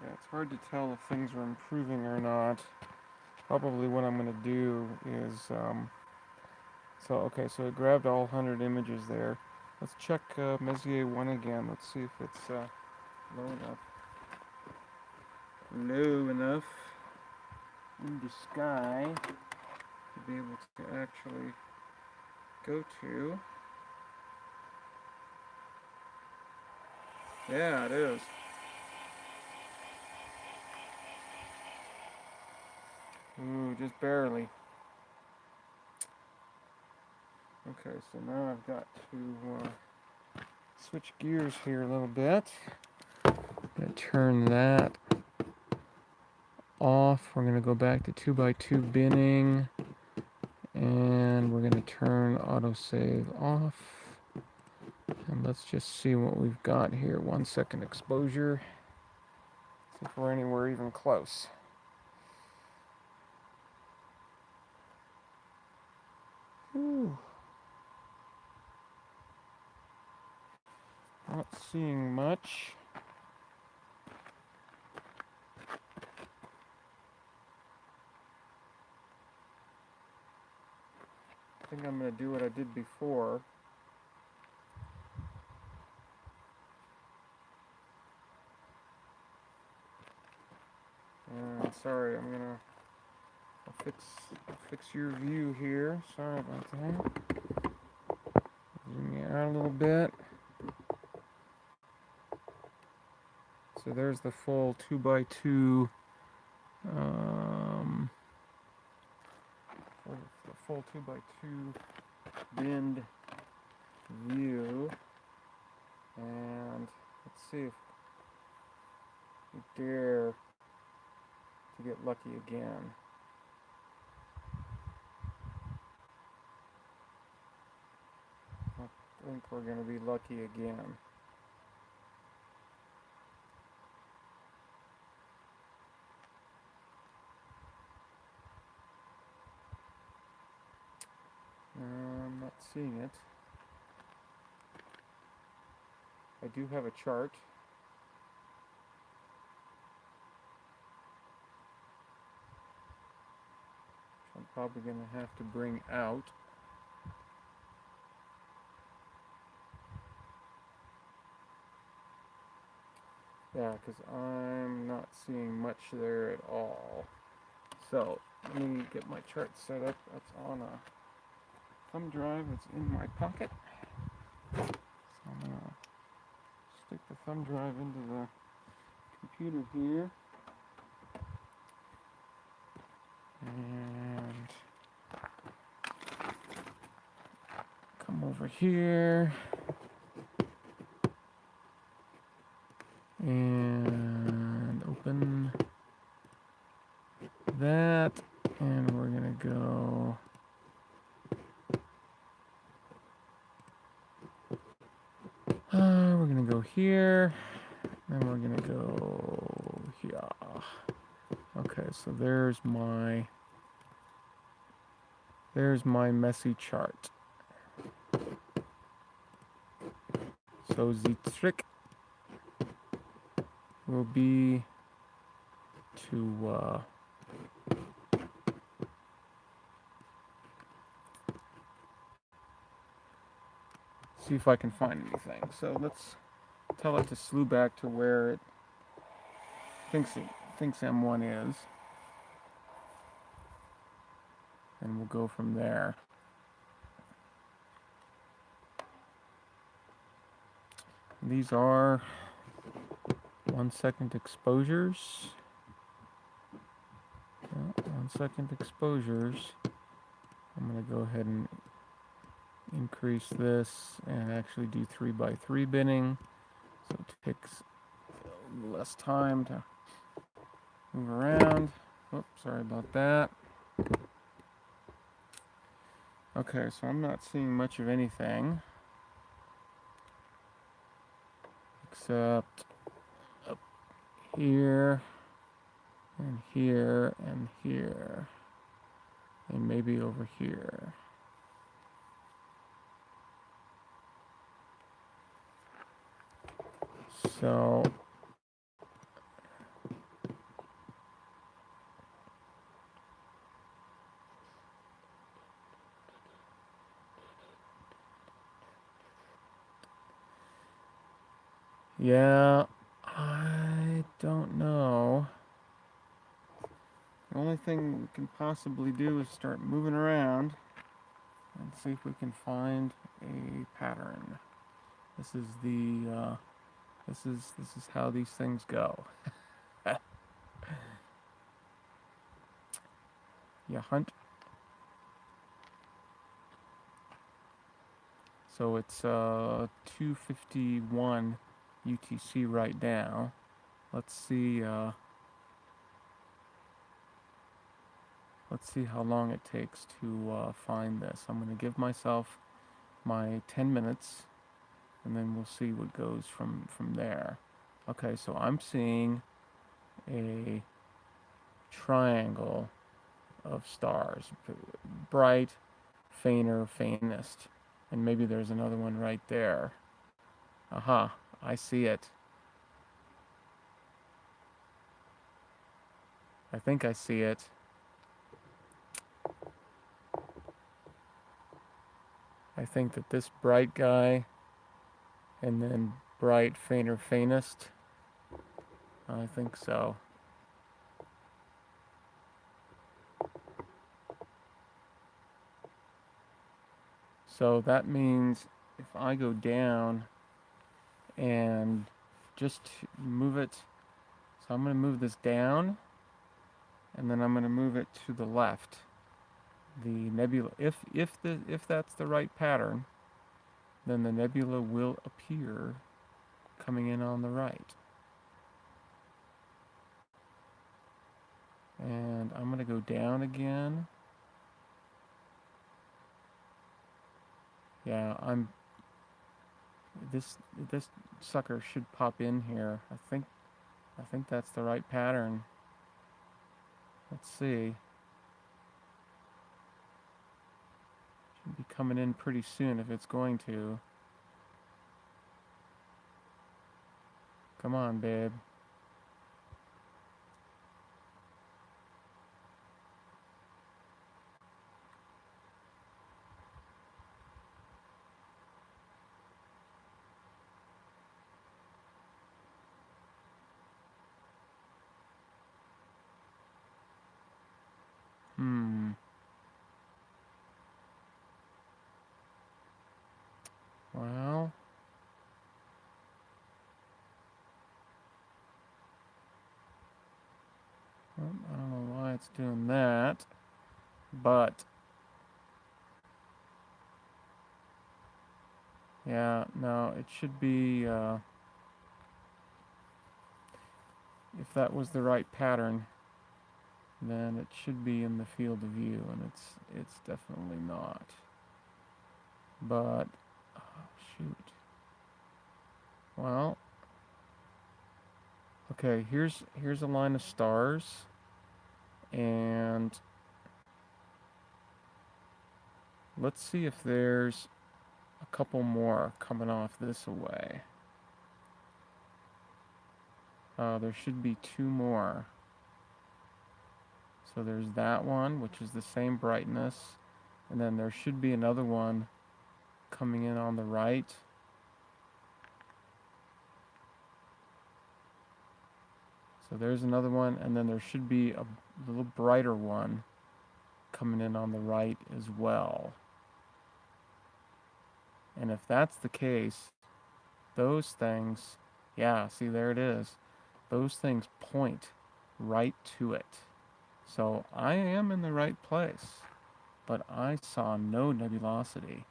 Speaker 1: Yeah, it's hard to tell if things are improving or not. Probably what I'm going to do is, so I grabbed all 100 images there. Let's check Messier 1 again. Let's see if it's low enough in the sky to be able to actually go to. Yeah, it is. Ooh, just barely. Okay, so now I've got to switch gears here a little bit. I'm going to turn that off. We're going to go back to 2x2 binning. And we're going to turn autosave off. And let's just see what we've got here. 1 second exposure. See if we're anywhere even close. Whew. Not seeing much. I think I'm going to do what I did before. Sorry, I'll fix your view here. Sorry about that. Zoom you out a little bit. So there's the full 2x2 full 2x2 binned view, and let's see if we dare to get lucky again. I think we're going to be lucky again. I'm not seeing it. I do have a chart. Which I'm probably going to have to bring out. Yeah, because I'm not seeing much there at all. So, let me get my chart set up. That's on a thumb drive that's in my pocket. So I'm going to stick the thumb drive into the computer here. And come over here. And open that, and we're gonna go here, and we're gonna go here. Okay, so there's my Messier chart. So the trick will be to see if I can find anything. So let's tell it to slew back to where it thinks M1 is, and we'll go from there. These are 1 second exposures. 1 second exposures. I'm going to go ahead and increase this and actually do 3x3 binning, so it takes less time to move around. Oops, sorry about that. Okay, so I'm not seeing much of anything except up here and here and here and maybe over here. So yeah, I don't know. The only thing we can possibly do is start moving around and see if we can find a pattern. This is the this is how these things go. You hunt. So it's 2:51 UTC right now. Let's see how long it takes to find this. I'm going to give myself my 10 minutes, and then we'll see what goes from there. Okay, so I'm seeing a triangle of stars, bright, fainter, faintest, and maybe there's another one right there. Aha, I see it. I think I see it. I think that this bright guy, and then bright, fainter, faintest. I think so. So that means if I go down and just move it, so I'm going to move this down, and then I'm going to move it to the left. the nebula, if that's the right pattern, then the nebula will appear coming in on the right. And I'm going to go down again. Yeah, this sucker should pop in here. I think that's the right pattern. Let's see. Should be coming in pretty soon if it's going to. Come on, babe. Hmm. Well, I don't know why it's doing that, but yeah, no, it should be, if that was the right pattern, then it should be in the field of view, and it's definitely not. But, oh, shoot. Well, okay, here's a line of stars, and let's see if there's a couple more coming off this way. There should be two more. So there's that one, which is the same brightness, and then there should be another one coming in on the right. So there's another one, and then there should be a little brighter one coming in on the right as well. And if that's the case, those things, yeah, see, there it is. Those things point right to it. So I am in the right place, but I saw no nebulosity.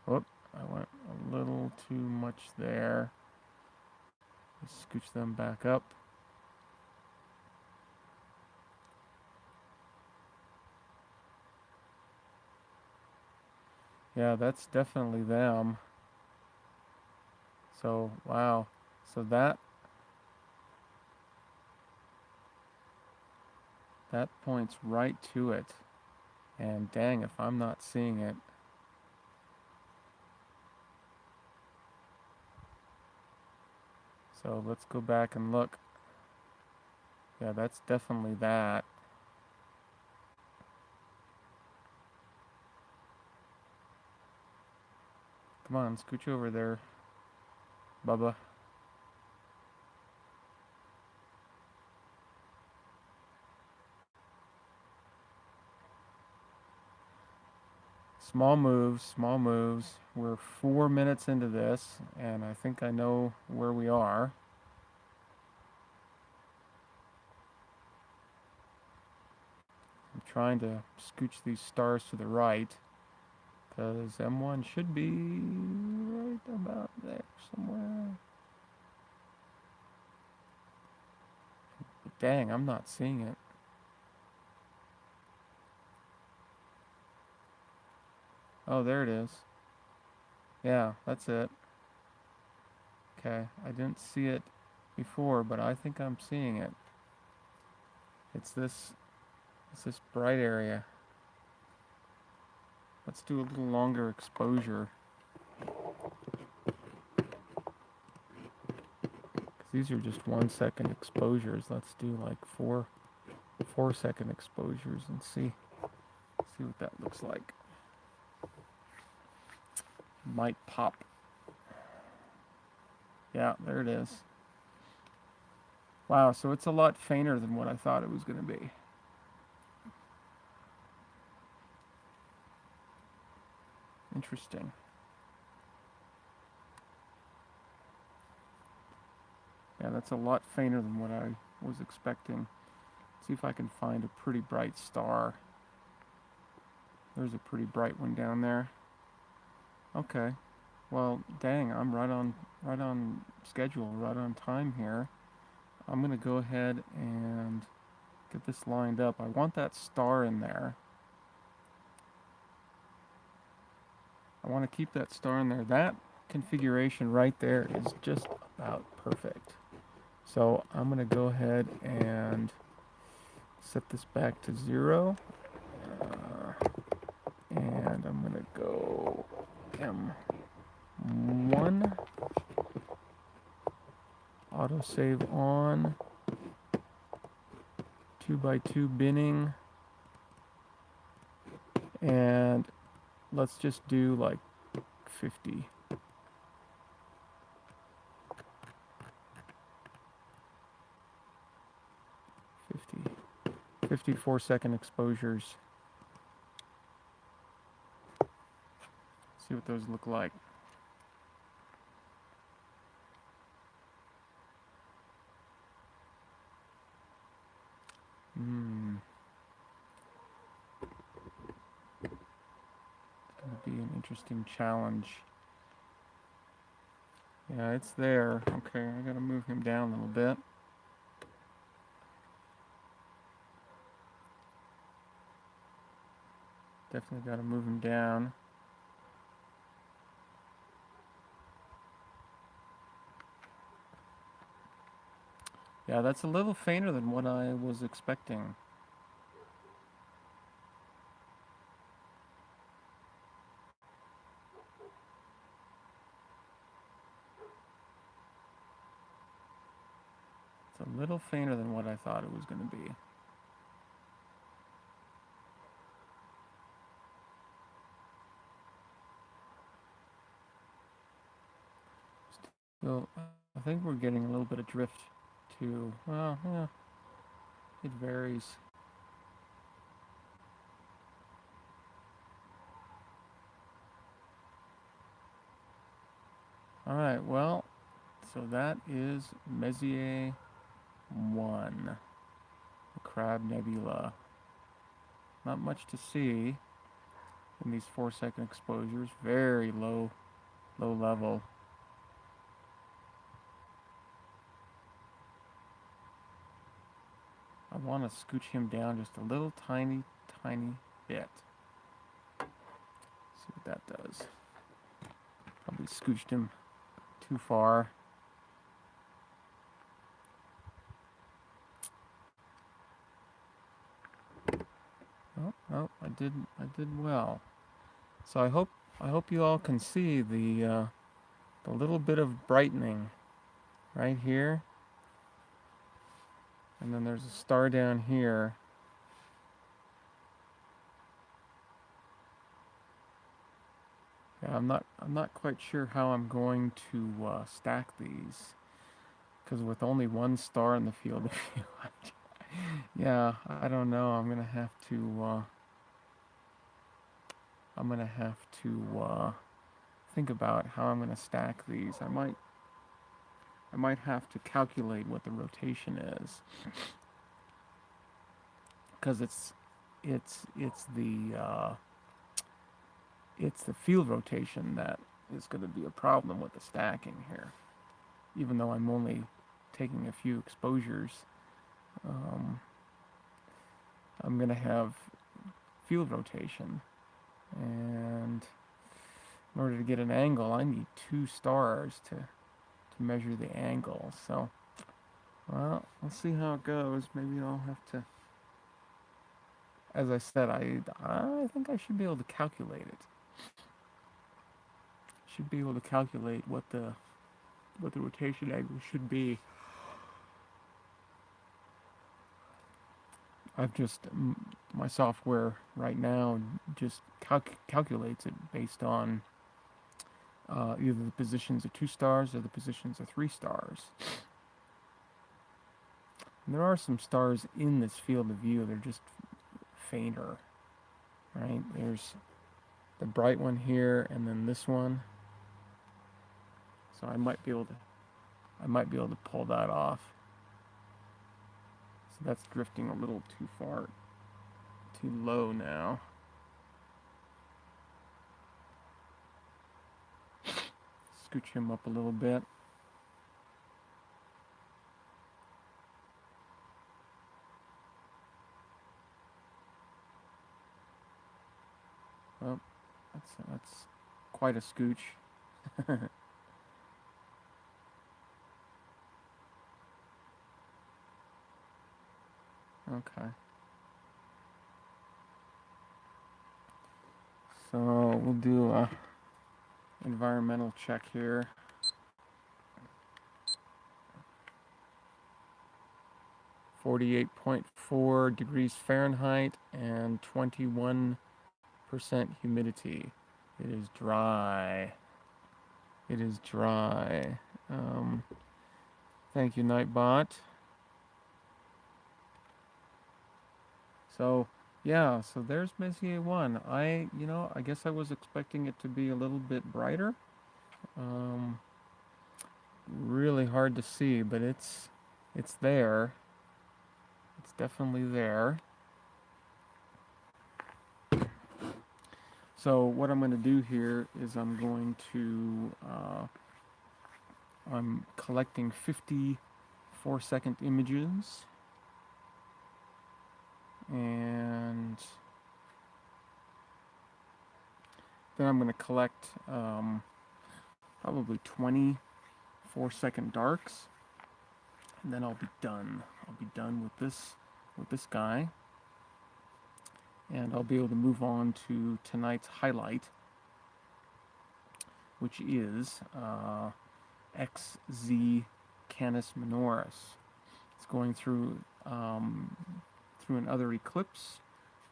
Speaker 1: Whoop, I went a little too much there. Let's scooch them back up. Yeah, that's definitely them. So, wow. So that points right to it. And dang, if I'm not seeing it. So let's go back and look. Yeah, that's definitely that. Come on, scooch over there, Bubba. Small moves, small moves. We're 4 minutes into this, and I think I know where we are. I'm trying to scooch these stars to the right, because M1 should be right about there somewhere. But dang, I'm not seeing it. Oh, there it is. Yeah, that's it. Okay, I didn't see it before, but I think I'm seeing it. It's this bright area. Let's do a little longer exposure. These are just 1 second exposures. Let's do like 4 second exposures and see what that looks like. Might pop. Yeah, there it is. Wow, so it's a lot fainter than what I thought it was going to be. Interesting. Yeah, that's a lot fainter than what I was expecting. See if I can find a pretty bright star. There's a pretty bright one down there. Okay. Well, dang, I'm right on schedule, right on time here. I'm gonna go ahead and get this lined up. I want that star in there. I want to keep that star in there. That configuration right there is just about perfect. So I'm gonna go ahead and set this back to 0. And I'm gonna go M1. Autosave on. 2x2 binning. And let's just do like 50. 54-second exposures. See what those look like. It's going to be an interesting challenge. Yeah, it's there. Okay, I got to move him down a little bit. Definitely got to move him down. Yeah, that's a little fainter than what I was expecting. It's a little fainter than what I thought it was going to be. So I think we're getting a little bit of drift too. Well, yeah, it varies. All right, well, so that is Messier 1, the Crab Nebula. Not much to see in these 4-second exposures. Very low level. I want to scooch him down just a little tiny bit. See what that does. Probably scooched him too far. Oh, I did well. So I hope you all can see the little bit of brightening right here. And then there's a star down here. Yeah, I'm not quite sure how I'm going to stack these, because with only one star in the field of view, yeah, I don't know. I'm gonna have to think about how I'm gonna stack these. I might have to calculate what the rotation is, because it's the field rotation that is going to be a problem with the stacking here. Even though I'm only taking a few exposures, I'm going to have field rotation. And in order to get an angle, I need 2 stars to measure the angle. So, well, let's see how it goes. Maybe I'll have to, as I said, I think I should be able to calculate it. Should be able to calculate what the rotation angle should be. I've just, my software right now just calculates it based on either the positions of 2 stars or the positions of 3 stars. And there are some stars in this field of view. They're just fainter, right? There's the bright one here, and then this one. So I might be able to pull that off. So that's drifting a little too far, too low now. Scooch him up a little bit. Oh, that's quite a scooch. Okay. So we'll do a environmental check here. 48.4 degrees Fahrenheit and 21% humidity. It is dry. It is dry. Thank you, Nightbot. So, yeah, so there's Messier 1. I guess I was expecting it to be a little bit brighter. Really hard to see, but it's there. It's definitely there. So what I'm going to do here is I'm collecting 54-second images, and then I'm going to collect probably 24-second darks, and then I'll be done. I'll be done with this guy, and I'll be able to move on to tonight's highlight, which is XZ Canis Minoris. It's going through another eclipse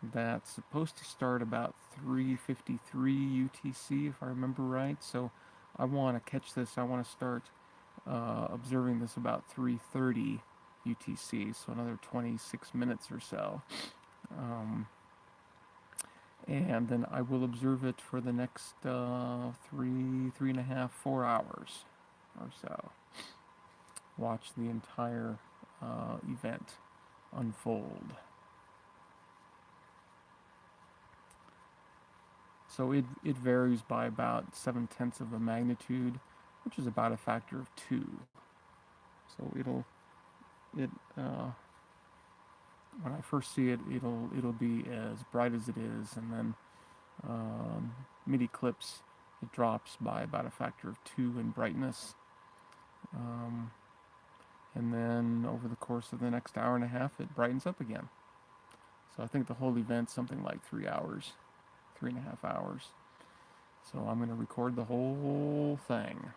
Speaker 1: that's supposed to start about 3:53 UTC, if I remember right. So I want to catch this. I want to start observing this about 3:30 UTC, so another 26 minutes or so. And then I will observe it for the next 3.5, 4 hours or so. Watch the entire event unfold. So it varies by about 7/10 of a magnitude, which is about a factor of 2. So when I first see it, it'll be as bright as it is, and then mid eclipse it drops by about a factor of 2 in brightness, and then over the course of the next hour and a half, it brightens up again. So I think the whole event's something like 3 hours, 3.5 hours. So I'm going to record the whole thing.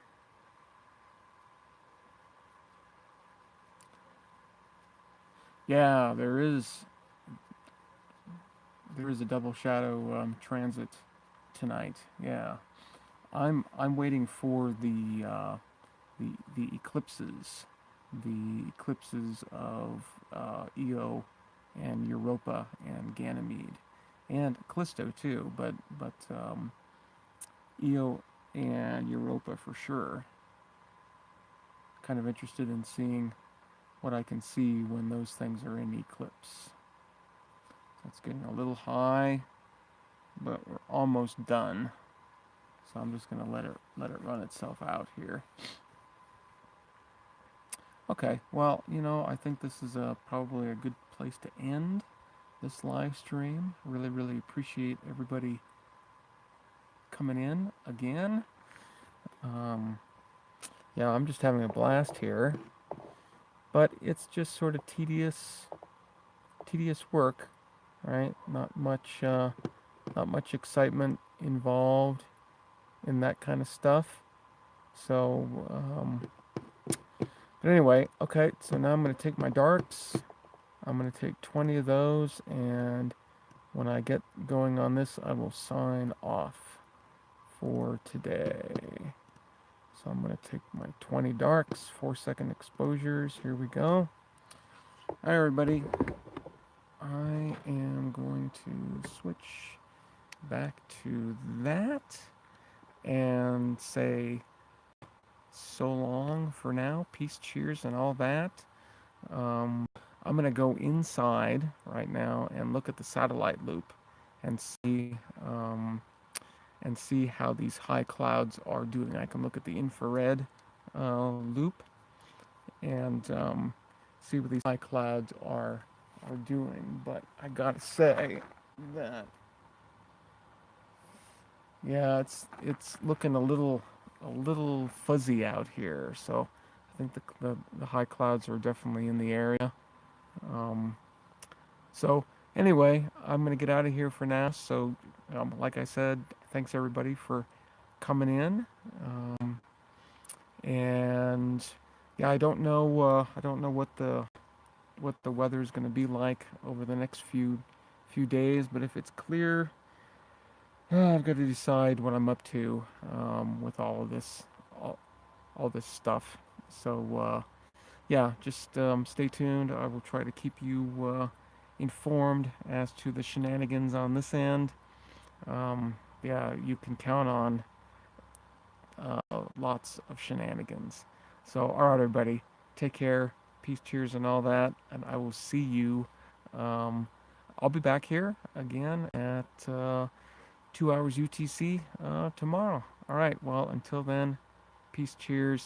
Speaker 1: Yeah, there is a double shadow transit tonight. Yeah, I'm waiting for the eclipses, of Io and Europa and Ganymede, and Callisto too. But Io and Europa for sure. Kind of interested in seeing what I can see when those things are in eclipse. So it's getting a little high, but we're almost done. So I'm just going to let it run itself out here. Okay, well, I think this is probably a good place to end this live stream. Really, really appreciate everybody coming in again. Yeah, I'm just having a blast here, but it's just sort of tedious work, right? Not much excitement involved in that kind of stuff. So, but anyway, okay, so now I'm going to take my darts. I'm going to take 20 of those, and when I get going on this, I will sign off for today. So I'm going to take my 20 darks, 4-second exposures. Here we go. Hi, everybody. I am going to switch back to that and say so long for now. Peace, cheers, and all that. I'm going to go inside right now and look at the satellite loop and see how these high clouds are doing. I can look at the infrared loop and see what these high clouds are doing. But I gotta say that yeah, it's looking a little fuzzy out here. So I think the high clouds are definitely in the area. Um, so anyway, I'm gonna get out of here for now. So like I said, thanks everybody for coming in. And yeah, I don't know what the weather is going to be like over the next few days, but if it's clear, I've got to decide what I'm up to with all, all this stuff. So yeah, just stay tuned. I will try to keep you informed as to the shenanigans on this end. Yeah, you can count on lots of shenanigans. So, all right, everybody, take care, peace, cheers, and all that, and I will see you. Um, I'll be back here again at 2 hours UTC tomorrow. All right, well, until then, peace, cheers,